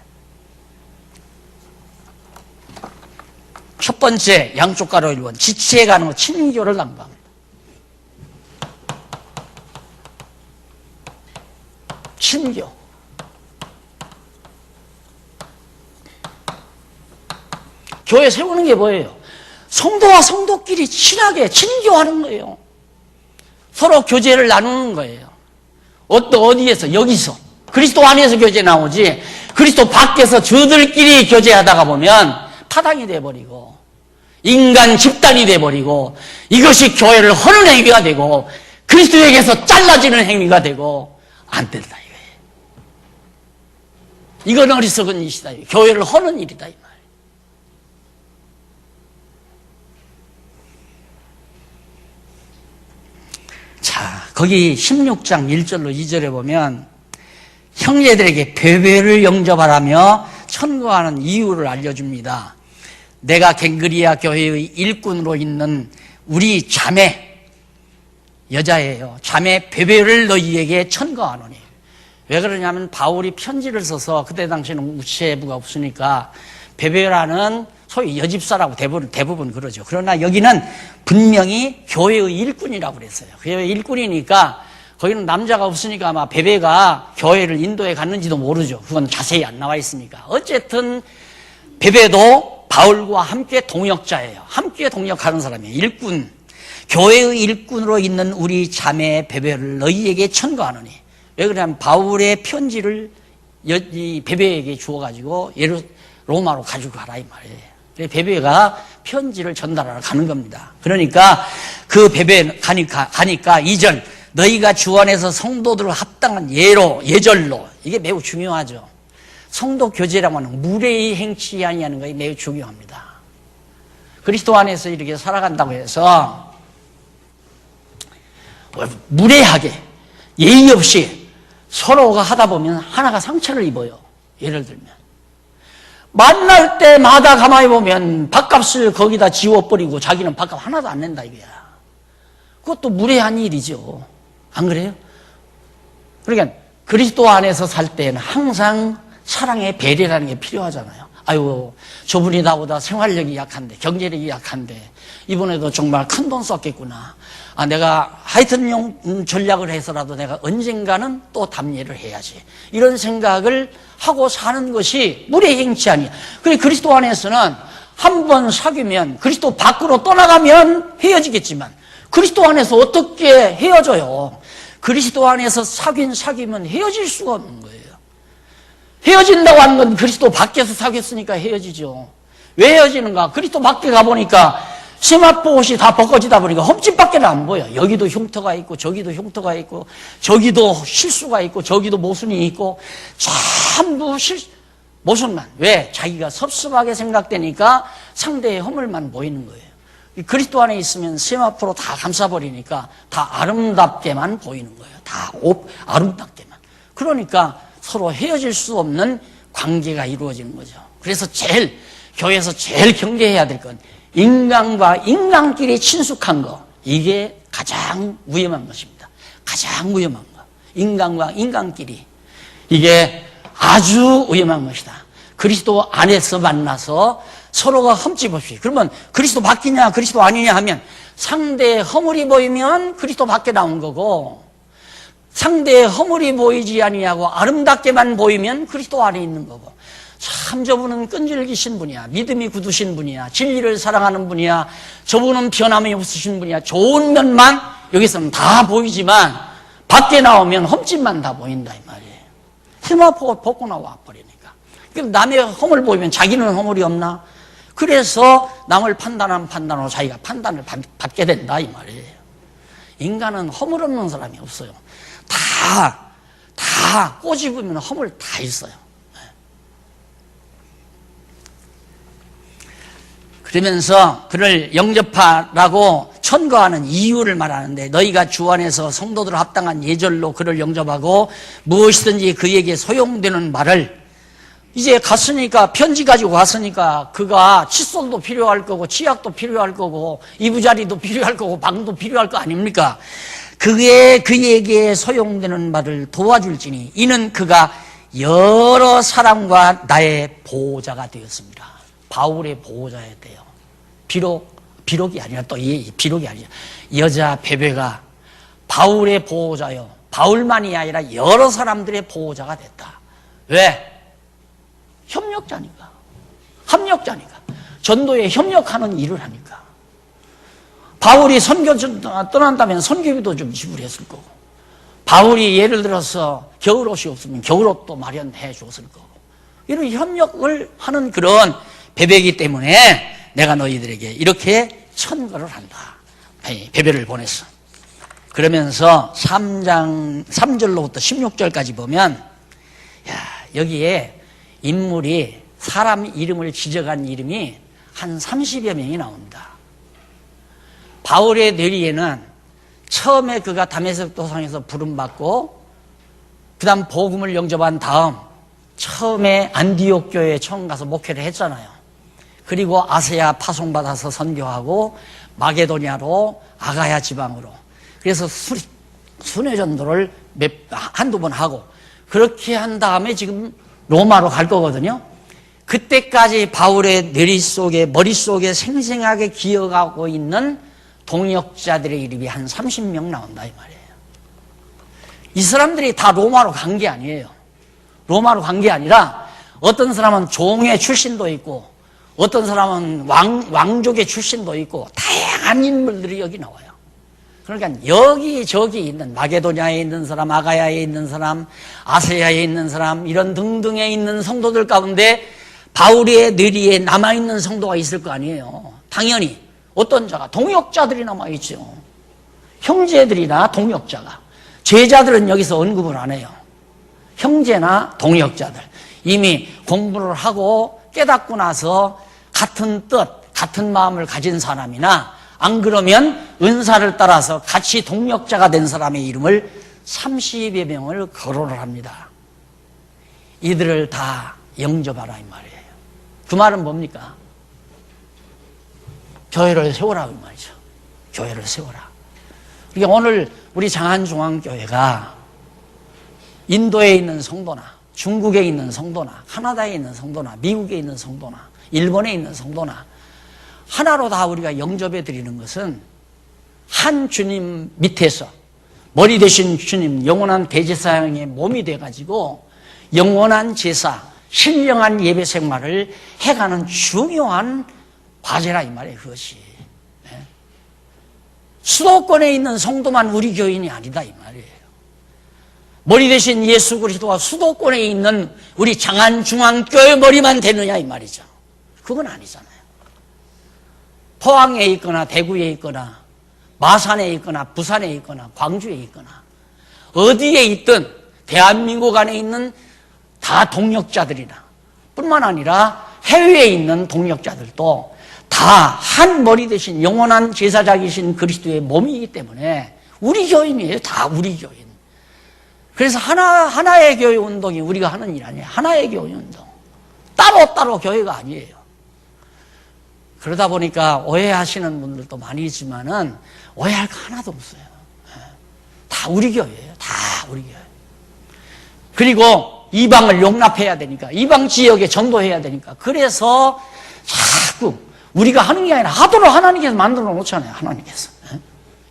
첫 번째, 양쪽 가로 1번 지체해가는 것, 친교를 담당합니다. 친교. 교회 세우는 게 뭐예요? 성도와 성도끼리 친하게 친교하는 거예요. 서로 교제를 나누는 거예요. 어디에서? 여기서. 그리스도 안에서 교제 나오지, 그리스도 밖에서 저들끼리 교제하다가 보면 파당이 돼버리고 인간 집단이 돼버리고 이것이 교회를 허는 행위가 되고 그리스도에게서 잘라지는 행위가 되고 안 된다 이거예요. 이건 어리석은 일이다. 교회를 허는 일이다 이 말이에요. 자, 거기 16장 1절로 2절에 보면 형제들에게 배배를 영접하라며 천거하는 이유를 알려줍니다. 내가 갱그리아 교회의 일꾼으로 있는 우리 자매, 여자예요. 자매 배배를 너희에게 천거하노니. 왜 그러냐면 바울이 편지를 써서 그때 당시에는 우체부가 없으니까 배배라는 소위 여집사라고 대부분 그러죠. 그러나 여기는 분명히 교회의 일꾼이라고 그랬어요. 교회의 일꾼이니까 거기는 남자가 없으니까 아마 베베가 교회를 인도에 갔는지도 모르죠. 그건 자세히 안 나와 있으니까. 어쨌든 베베도 바울과 함께 동역자예요. 함께 동역하는 사람이에요. 일꾼. 교회의 일꾼으로 있는 우리 자매 베베를 너희에게 천거하노니. 왜 그러냐면 바울의 편지를 이 베베에게 주어가지고 로마로 가지고 가라 이 말이에요. 베베가 편지를 전달하러 가는 겁니다. 그러니까 그 베베 가니까 2절 너희가 주 안에서 성도들을 합당한 예절로, 이게 매우 중요하죠. 성도 교제라고 하는 무례히 행치 아니하는 것이 매우 중요합니다. 그리스도 안에서 이렇게 살아간다고 해서 무례하게 예의 없이 서로가 하다 보면 하나가 상처를 입어요. 예를 들면 만날 때마다 가만히 보면 밥값을 거기다 지워버리고 자기는 밥값 하나도 안 낸다 이거야. 그것도 무례한 일이죠. 안 그래요? 그러니까 그리스도 안에서 살 때는 항상 사랑의 배려라는 게 필요하잖아요. 아유, 저분이 나보다 생활력이 약한데, 경제력이 약한데 이번에도 정말 큰 돈 썼겠구나. 내가 하여튼 전략을 해서라도 내가 언젠가는 또 답례를 해야지. 이런 생각을 하고 사는 것이 무례 행치 아니야. 그래, 그리스도 안에서는 한 번 사귀면 그리스도 밖으로 떠나가면 헤어지겠지만 그리스도 안에서 어떻게 헤어져요? 그리스도 안에서 사귀면 헤어질 수가 없는 거예요. 헤어진다고 하는 건 그리스도 밖에서 사귀었으니까 헤어지죠. 왜 헤어지는가? 그리스도 밖에 가보니까 세마포 옷이 다 벗겨지다 보니까 흠집밖에 안 보여. 여기도 흉터가 있고 저기도 흉터가 있고 저기도 실수가 있고 저기도 모순이 있고 전부 모순만. 왜? 자기가 섭섭하게 생각되니까 상대의 허물만 보이는 거예요. 그리스도 안에 있으면 세마포로 다 감싸버리니까 다 아름답게만 보이는 거예요. 다 아름답게만. 그러니까 서로 헤어질 수 없는 관계가 이루어지는 거죠. 그래서 교회에서 제일 경계해야 될 건 인간과 인간끼리 친숙한 거. 이게 가장 위험한 것입니다. 가장 위험한 거. 인간과 인간끼리. 이게 아주 위험한 것이다. 그리스도 안에서 만나서 서로가 흠집 없이. 그러면 그리스도 밖이냐 그리스도 아니냐 하면 상대의 허물이 보이면 그리스도 밖에 나온 거고, 상대의 허물이 보이지 아니하고 아름답게만 보이면 그리스도 안에 있는 거고. 참 저분은 끈질기신 분이야. 믿음이 굳으신 분이야. 진리를 사랑하는 분이야. 저분은 변함이 없으신 분이야. 좋은 면만 여기서는 다 보이지만 밖에 나오면 흠집만 다 보인다 이 말이에요. 세마포 벗고 나와 버리니까. 그럼 남의 허물 보이면 자기는 허물이 없나? 그래서 남을 판단하는 판단으로 자기가 판단을 받게 된다 이 말이에요. 인간은 허물 없는 사람이 없어요. 다 꼬집으면 허물 다 있어요. 그러면서 그를 영접하라고 천거하는 이유를 말하는데, 너희가 주 안에서 성도들 합당한 예절로 그를 영접하고 무엇이든지 그에게 소용되는 말을, 이제 갔으니까, 편지 가지고 갔으니까 그가 칫솔도 필요할 거고 치약도 필요할 거고 이부자리도 필요할 거고 방도 필요할 거 아닙니까? 그에게 소용되는 말을 도와줄지니 이는 그가 여러 사람과 나의 보호자가 되었습니다. 바울의 보호자야 돼요. 비록이 아니라, 또 비록이 아니라 여자 베베가 바울의 보호자요. 바울만이 아니라 여러 사람들의 보호자가 됐다. 왜? 협력자니까. 합력자니까. 전도에 협력하는 일을 하니까. 바울이 선교 떠난다면 선교비도 좀 지불했을 거고, 바울이 예를 들어서 겨울옷이 없으면 겨울옷도 마련해 줬을 거고, 이런 협력을 하는 그런 베베이기 때문에 내가 너희들에게 이렇게 천거를 한다. 베베를 보냈어. 그러면서 3장 3절로부터 16절까지 보면, 여기에 인물이, 사람 이름을 지적한 이름이 한 30여 명이 나옵니다. 바울의 뇌리에는 처음에 그가 다메섹 도상에서 부름받고 그 다음 복음을 영접한 다음 처음에 안디옥 교회에 처음 가서 목회를 했잖아요. 그리고 아세아 파송받아서 선교하고 마게도냐로, 아가야 지방으로, 그래서 순회전도를 한두 번 하고, 그렇게 한 다음에 지금 로마로 갈 거거든요. 그때까지 바울의 머릿속에 생생하게 기억하고 있는 동역자들의 이름이 한 30명 나온다 이 말이에요. 이 사람들이 다 로마로 간 게 아니에요. 로마로 간 게 아니라 어떤 사람은 종의 출신도 있고 어떤 사람은 왕족의 출신도 있고 다양한 인물들이 여기 나와요. 그러니까 여기저기 있는, 마게도냐에 있는 사람, 아가야에 있는 사람, 아세야에 있는 사람, 이런 등등에 있는 성도들 가운데 바울의 뇌리에 남아있는 성도가 있을 거 아니에요. 당연히 어떤 자가, 동역자들이 남아있죠. 형제들이나 동역자가. 제자들은 여기서 언급을 안 해요. 형제나 동역자들. 이미 공부를 하고 깨닫고 나서 같은 뜻, 같은 마음을 가진 사람이나, 안 그러면 은사를 따라서 같이 동역자가 된 사람의 이름을 30여 명을 거론을 합니다. 이들을 다 영접하라 이 말이에요. 그 말은 뭡니까? 교회를 세우라 이 말이죠. 교회를 세우라. 그러니까 오늘 우리 장안중앙교회가 인도에 있는 성도나 중국에 있는 성도나 카나다에 있는 성도나 미국에 있는 성도나 일본에 있는 성도나 하나로 다 우리가 영접해 드리는 것은 한 주님 밑에서 머리 되신 주님, 영원한 대제사장의 몸이 돼가지고 영원한 제사, 신령한 예배 생활을 해가는 중요한 과제라 이 말이에요. 그것이 수도권에 있는 성도만 우리 교인이 아니다 이 말이에요. 머리 대신 예수 그리스도가 수도권에 있는 우리 장안중앙교회 머리만 되느냐 이 말이죠. 그건 아니잖아요. 포항에 있거나 대구에 있거나 마산에 있거나 부산에 있거나 광주에 있거나 어디에 있든 대한민국 안에 있는 다 동역자들이나 뿐만 아니라 해외에 있는 동역자들도 다 한 머리 대신 영원한 제사장이신 그리스도의 몸이기 때문에 우리 교인이에요. 다 우리 교인. 그래서 하나의 교회 운동이 우리가 하는 일 아니에요. 하나의 교회 운동. 따로 교회가 아니에요. 그러다 보니까 오해하시는 분들도 많이 있지만은 오해할 거 하나도 없어요. 다 우리 교회예요. 다 우리 교회. 그리고 이방을 용납해야 되니까, 이방 지역에 전도해야 되니까, 그래서 자꾸 우리가 하는 게 아니라 하도록 하나님께서 만들어 놓잖아요. 하나님께서.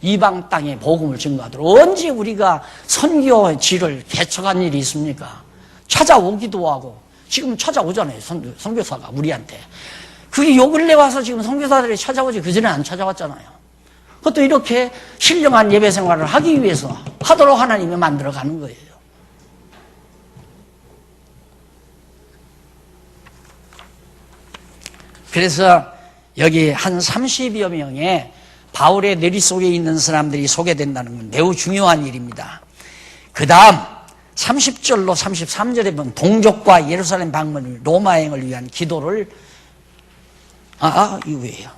이방 땅에 복음을 증거하도록. 언제 우리가 선교의 질을 개척한 일이 있습니까? 찾아오기도 하고 지금 찾아오잖아요. 선교사가 우리한테. 그게 요 근래 와서 지금 선교사들이 찾아오지 그전에 안 찾아왔잖아요. 그것도 이렇게 신령한 예배 생활을 하기 위해서 하도록 하나님이 만들어가는 거예요. 그래서 여기 한 30여 명의 바울의 내리 속에 있는 사람들이 소개된다는 건 매우 중요한 일입니다. 그 다음 30절로 33절에 보면 동족과 예루살렘 방문을 로마행을 위한 기도를 이거 왜요?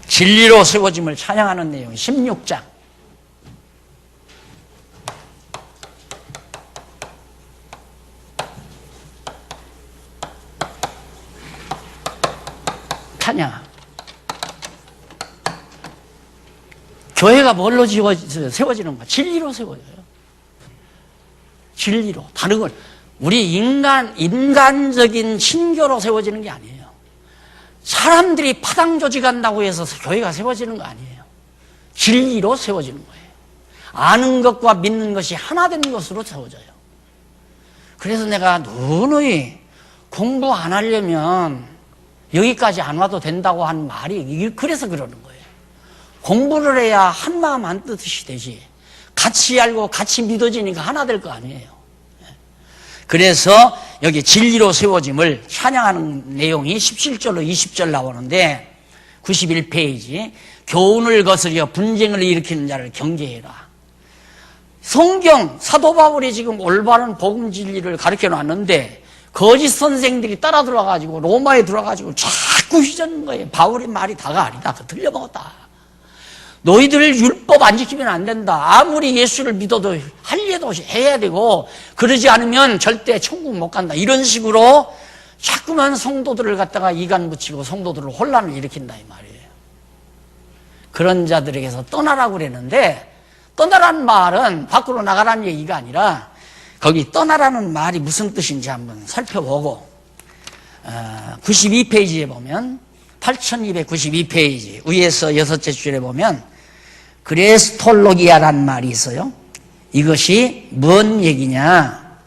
진리로 세워짐을 찬양하는 내용 16장. 찬양. 교회가 뭘로 세워지는 거야? 진리로 세워져요. 진리로. 다른 건 우리 인간적인 신교로 세워지는 게 아니에요. 사람들이 파당 조직한다고 해서 교회가 세워지는 거 아니에요. 진리로 세워지는 거예요. 아는 것과 믿는 것이 하나 되는 것으로 세워져요. 그래서 내가 누누이 공부 안 하려면 여기까지 안 와도 된다고 하는 말이 그래서 그러는 거예요. 공부를 해야 한 마음 한 뜻이 되지. 같이 알고 같이 믿어지니까 하나 될 거 아니에요. 그래서 여기 진리로 세워짐을 찬양하는 내용이 17절로 20절 나오는데 91페이지 교훈을 거스려 분쟁을 일으키는 자를 경계해라. 성경 사도 바울이 지금 올바른 복음 진리를 가르쳐 놨는데 거짓 선생들이 따라 들어가가지고 로마에 들어가가지고 자꾸 휘저는 거예요. 바울의 말이 다가 아니다. 그 틀려먹었다. 너희들 율법 안 지키면 안 된다. 아무리 예수를 믿어도 할 일도 해야 되고 그러지 않으면 절대 천국 못 간다. 이런 식으로 자꾸만 성도들을 갖다가 이간 붙이고 성도들을 혼란을 일으킨다 이 말이에요. 그런 자들에게서 떠나라고 그랬는데 떠나라는 말은 밖으로 나가라는 얘기가 아니라 거기 떠나라는 말이 무슨 뜻인지 한번 살펴보고 92페이지에 보면 8292페이지 위에서 여섯째 줄에 보면 그레스톨로기아라는 말이 있어요. 이것이 뭔 얘기냐?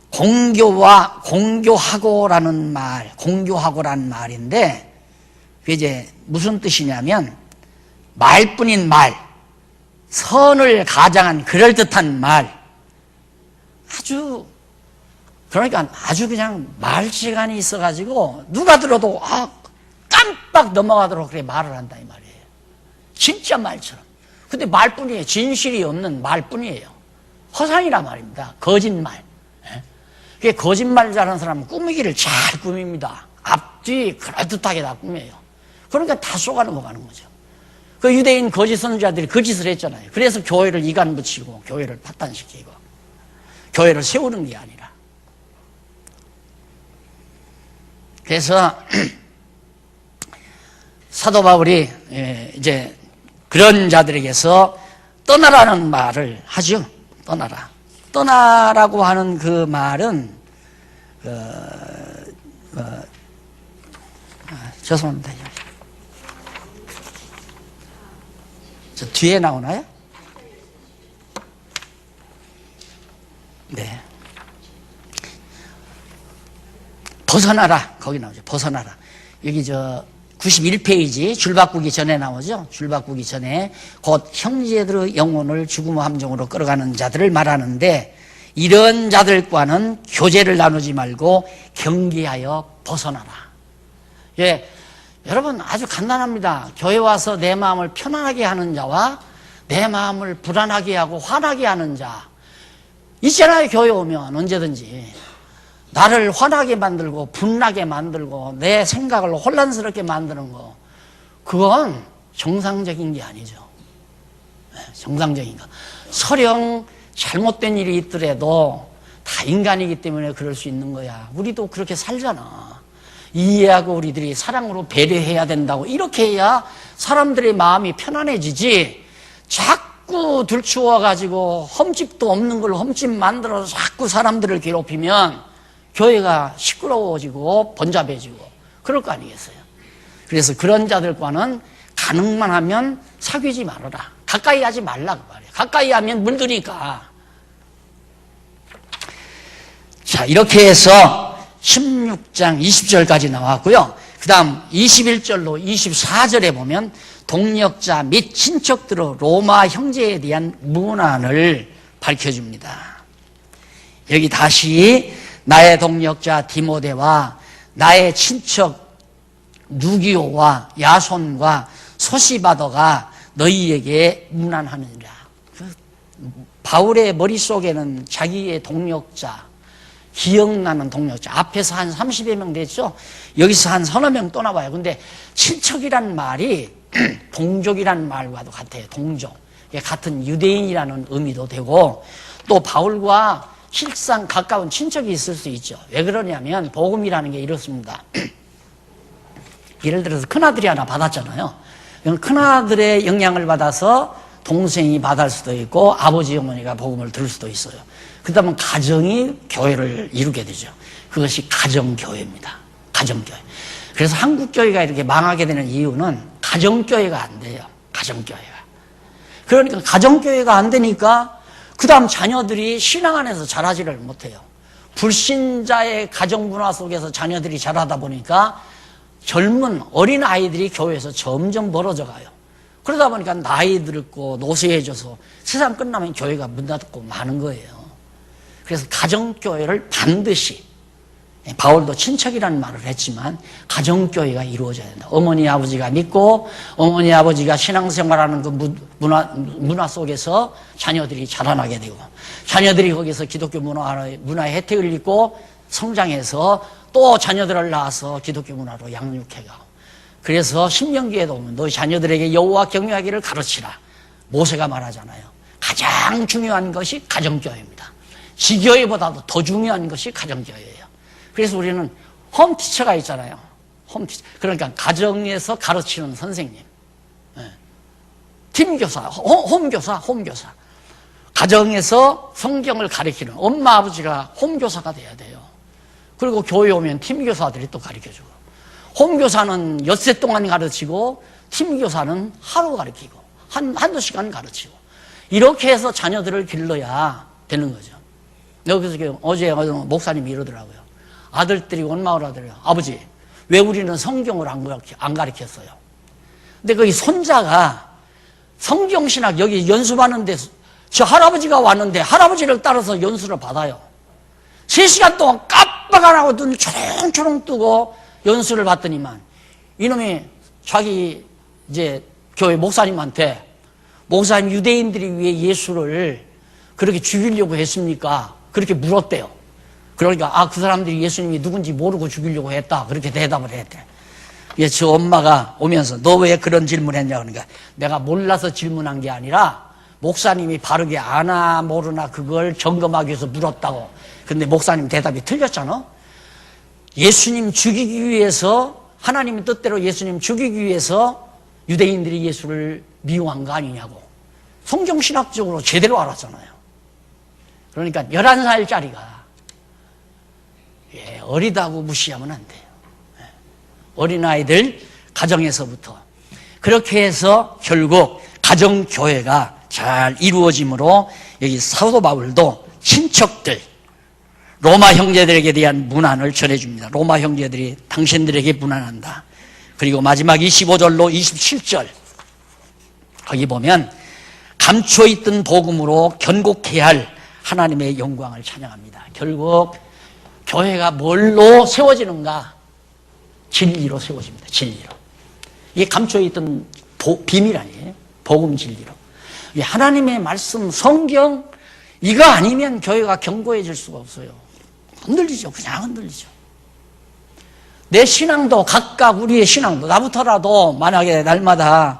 공교하고라는 말인데 그게 이제 무슨 뜻이냐면 말뿐인 말, 선을 가장한 그럴듯한 말, 그러니까 아주 그냥 말시간이 있어가지고 누가 들어도 깜빡 넘어가도록 그렇게 말을 한다 이 말이에요. 진짜 말처럼. 근데 말뿐이에요. 진실이 없는 말뿐이에요. 허상이란 말입니다. 거짓말. 그게 거짓말 잘하는 사람은 꾸미기를 잘 꾸밉니다. 앞뒤 그럴듯하게 다 꾸며요. 그러니까 다 쏘가 넘어가는 거죠. 그 유대인 거짓 선지자들이 그 짓을 했잖아요. 그래서 교회를 이간 붙이고 교회를 파탄시키고 교회를 세우는 게 아니라. 그래서 사도 바울이 이제 그런 자들에게서 떠나라는 말을 하죠. 떠나라고 하는 그 말은 죄송합니다. 저 뒤에 나오나요? 네. 벗어나라. 거기 나오죠. 벗어나라. 여기 91페이지 줄 바꾸기 전에 나오죠. 줄 바꾸기 전에 곧 형제들의 영혼을 죽음의 함정으로 끌어가는 자들을 말하는데 이런 자들과는 교제를 나누지 말고 경계하여 벗어나라. 예, 여러분 아주 간단합니다. 교회 와서 내 마음을 편안하게 하는 자와 내 마음을 불안하게 하고 화나게 하는 자 있잖아요. 교회 오면 언제든지 나를 화나게 만들고 분나게 만들고 내 생각을 혼란스럽게 만드는 거 그건 정상적인 게 아니죠. 정상적인 거. 설령 잘못된 일이 있더라도 다 인간이기 때문에 그럴 수 있는 거야. 우리도 그렇게 살잖아. 이해하고 우리들이 사랑으로 배려해야 된다고 이렇게 해야 사람들의 마음이 편안해지지. 자꾸 들추어가지고 흠집도 없는 걸 흠집 만들어서 자꾸 사람들을 괴롭히면 교회가 시끄러워지고 번잡해지고 그럴 거 아니겠어요. 그래서 그런 자들과는 가능만 하면 사귀지 말아라. 가까이 하지 말라고 말이에요. 가까이 하면 물드니까. 자, 이렇게 해서 16장 20절까지 나왔고요. 그 다음 21절로 24절에 보면 동력자 및 친척들의 로마 형제에 대한 문안을 밝혀줍니다. 여기 다시 나의 동력자 디모데와 나의 친척 누기오와 야손과 소시바더가 너희에게 문안하느니라. 바울의 머릿속에는 자기의 동력자, 기억나는 동력자, 앞에서 한 30여 명 됐죠? 여기서 한 서너 명 또 나와요. 근데 친척이란 말이 동족이란 말과도 같아요. 동족. 같은 유대인이라는 의미도 되고 또 바울과 실상 가까운 친척이 있을 수 있죠. 왜 그러냐면 복음이라는 게 이렇습니다. 예를 들어서 큰아들이 하나 받았잖아요. 큰아들의 영향을 받아서 동생이 받을 수도 있고 아버지 어머니가 복음을 들을 수도 있어요. 그러면 가정이 교회를 이루게 되죠. 그것이 가정교회입니다. 가정교회. 그래서 한국교회가 이렇게 망하게 되는 이유는 가정교회가 안 돼요. 가정교회가. 그러니까 가정교회가 안 되니까 그 다음 자녀들이 신앙 안에서 자라지를 못해요. 불신자의 가정문화 속에서 자녀들이 자라다 보니까 젊은 어린 아이들이 교회에서 점점 멀어져 가요. 그러다 보니까 나이 들고 노쇠해져서 세상 끝나면 교회가 문 닫고 마는 거예요. 그래서 가정교회를 반드시, 바울도 친척이라는 말을 했지만 가정교회가 이루어져야 된다. 어머니 아버지가 믿고 어머니 아버지가 신앙생활하는 그 문화 속에서 자녀들이 자라나게 되고 자녀들이 거기서 기독교 문화의 혜택을 입고 성장해서 또 자녀들을 낳아서 기독교 문화로 양육해가고 그래서 신명기에도 보면 너희 자녀들에게 여호와 경외하기를 가르치라. 모세가 말하잖아요. 가장 중요한 것이 가정교회입니다. 지교회보다도 더 중요한 것이 가정교회예요. 그래서 우리는 홈티처가 있잖아요. 홈티처. 그러니까 가정에서 가르치는 선생님. 팀교사, 홈교사. 가정에서 성경을 가르치는 엄마 아버지가 홈교사가 돼야 돼요. 그리고 교회 오면 팀교사들이 또 가르쳐주고 홈교사는 엿새 동안 가르치고 팀교사는 하루 가르치고 한두 시간 가르치고 이렇게 해서 자녀들을 길러야 되는 거죠. 여기서 어제 목사님이 이러더라고요. 아들들이 원망을 하더래요. 아버지, 왜 우리는 성경을 안 가르쳤어요? 근데 거기 손자가 성경신학 여기 연수받는데 저 할아버지가 왔는데 할아버지를 따라서 연수를 받아요. 3시간 동안 깜빡 안 하고 눈 초롱초롱 뜨고 연수를 받더니만 이놈이 자기 이제 교회 목사님한테 목사님 유대인들이 왜 예수를 그렇게 죽이려고 했습니까? 그렇게 물었대요. 그러니까 그 사람들이 예수님이 누군지 모르고 죽이려고 했다. 그렇게 대답을 했대. 저 엄마가 오면서 너 왜 그런 질문했냐 그러니까 내가 몰라서 질문한 게 아니라 목사님이 바르게 아나 모르나 그걸 점검하기 위해서 물었다고. 근데 목사님 대답이 틀렸잖아. 예수님 죽이기 위해서 하나님의 뜻대로 예수님 죽이기 위해서 유대인들이 예수를 미워한 거 아니냐고. 성경신학적으로 제대로 알았잖아요. 그러니까 11살짜리가 어리다고 무시하면 안 돼요. 어린아이들 가정에서부터 그렇게 해서 결국 가정교회가 잘 이루어지므로 여기 사도 바울도 친척들 로마 형제들에게 대한 문안을 전해줍니다. 로마 형제들이 당신들에게 문안한다. 그리고 마지막 25절로 27절 거기 보면 감춰있던 복음으로 견고케 할 하나님의 영광을 찬양합니다. 결국 교회가 뭘로 세워지는가? 진리로 세워집니다. 진리로. 이게 감춰있던 비밀 아니에요? 복음 진리로. 하나님의 말씀, 성경 이거 아니면 교회가 견고해질 수가 없어요. 흔들리죠. 그냥 흔들리죠. 내 신앙도 각각 우리의 신앙도 나부터라도 만약에 날마다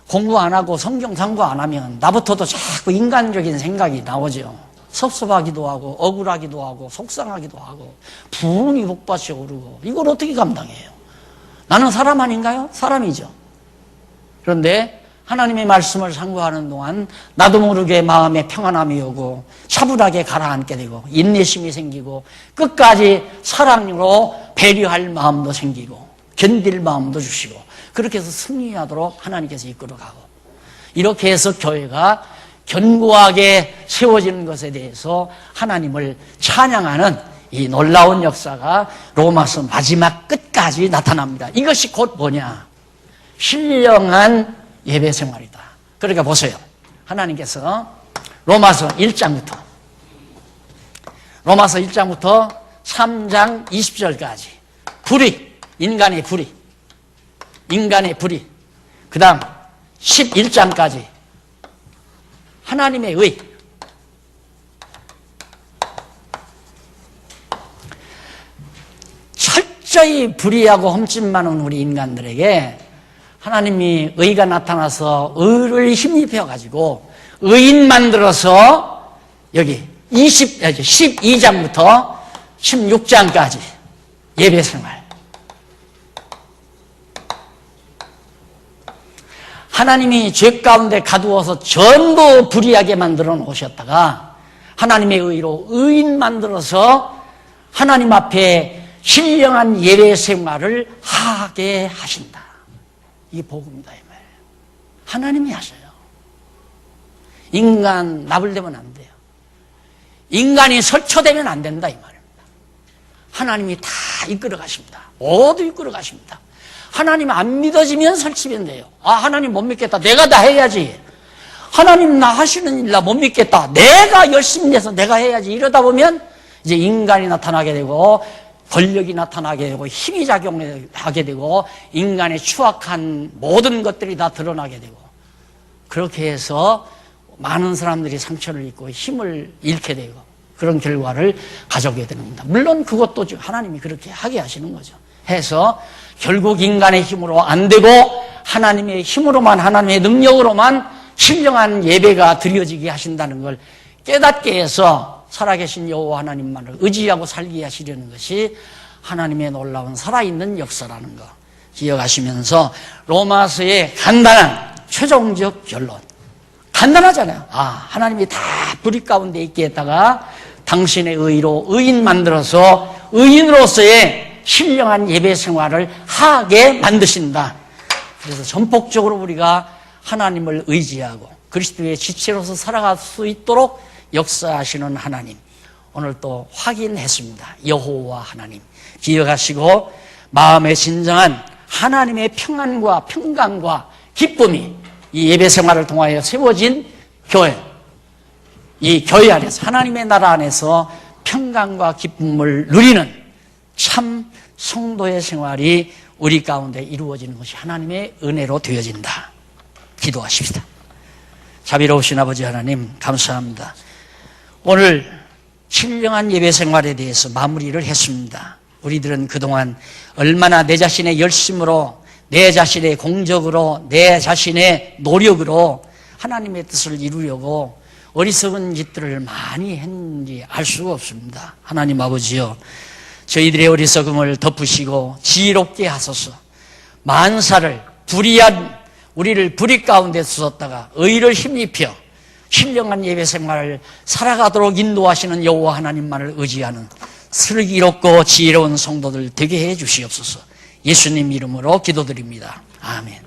공부 안 하고 성경 상고 안 하면 나부터도 자꾸 인간적인 생각이 나오죠. 섭섭하기도 하고 억울하기도 하고 속상하기도 하고 부흥이 복받쳐 오르고 이걸 어떻게 감당해요? 나는 사람 아닌가요? 사람이죠. 그런데 하나님의 말씀을 상고하는 동안 나도 모르게 마음에 평안함이 오고 차분하게 가라앉게 되고 인내심이 생기고 끝까지 사랑으로 배려할 마음도 생기고 견딜 마음도 주시고 그렇게 해서 승리하도록 하나님께서 이끌어가고 이렇게 해서 교회가 견고하게 세워지는 것에 대해서 하나님을 찬양하는 이 놀라운 역사가 로마서 마지막 끝까지 나타납니다. 이것이 곧 뭐냐? 신령한 예배 생활이다. 그러니까 보세요. 하나님께서 로마서 1장부터 3장 20절까지 불의, 인간의 불의 그 다음 11장까지 하나님의 의 철저히 불의하고 흠집 많은 우리 인간들에게 하나님이 의가 나타나서 의를 힘입혀가지고 의인 만들어서 여기 12장부터 16장까지 예배생활 하나님이 죄 가운데 가두어서 전부 불의하게 만들어 놓으셨다가 하나님의 의로 의인 만들어서 하나님 앞에 신령한 예배생활을 하게 하신다. 이게 복음이다 이 말이에요. 하나님이 하셔요. 인간 나불대면 안 돼요. 인간이 설쳐되면 안 된다 이 말입니다. 하나님이 다 이끌어 가십니다. 모두 이끌어 가십니다. 하나님 안 믿어지면 설치면 돼요. 아, 하나님 못 믿겠다. 내가 다 해야지. 하나님 나 하시는 일 나 못 믿겠다. 내가 열심히 해서 내가 해야지. 이러다 보면 이제 인간이 나타나게 되고 권력이 나타나게 되고 힘이 작용하게 되고 인간의 추악한 모든 것들이 다 드러나게 되고 그렇게 해서 많은 사람들이 상처를 입고 힘을 잃게 되고 그런 결과를 가져오게 되는 겁니다. 물론 그것도 하나님이 그렇게 하게 하시는 거죠. 해서 결국 인간의 힘으로 안 되고 하나님의 힘으로만 하나님의 능력으로만 신령한 예배가 드려지게 하신다는 걸 깨닫게 해서 살아계신 여호와 하나님만을 의지하고 살게 하시려는 것이 하나님의 놀라운 살아있는 역사라는 거 기억하시면서 로마서의 간단한 최종적 결론 간단하잖아요. 아, 하나님이 다 불의 가운데 있게 했다가 당신의 의로 의인 만들어서 의인으로서의 신령한 예배 생활을 하게 만드신다. 그래서 전폭적으로 우리가 하나님을 의지하고 그리스도의 지체로서 살아갈 수 있도록 역사하시는 하나님 오늘 또 확인했습니다. 여호와 하나님 기억하시고 마음에 진정한 하나님의 평안과 평강과 기쁨이 이 예배 생활을 통하여 세워진 교회 이 교회 안에서 하나님의 나라 안에서 평강과 기쁨을 누리는 참 성도의 생활이 우리 가운데 이루어지는 것이 하나님의 은혜로 되어진다. 기도하십시다. 자비로우신 아버지 하나님 감사합니다. 오늘 신령한 예배 생활에 대해서 마무리를 했습니다. 우리들은 그동안 얼마나 내 자신의 열심으로 내 자신의 공적으로 내 자신의 노력으로 하나님의 뜻을 이루려고 어리석은 짓들을 많이 했는지 알 수가 없습니다. 하나님 아버지여 저희들의 어리석음을 덮으시고 지혜롭게 하소서. 만사를 불의한 우리를 불의 가운데 두셨다가 의를 힘입혀 신령한 예배 생활을 살아가도록 인도하시는 여호와 하나님만을 의지하는 슬기롭고 지혜로운 성도들 되게 해 주시옵소서. 예수님 이름으로 기도드립니다. 아멘.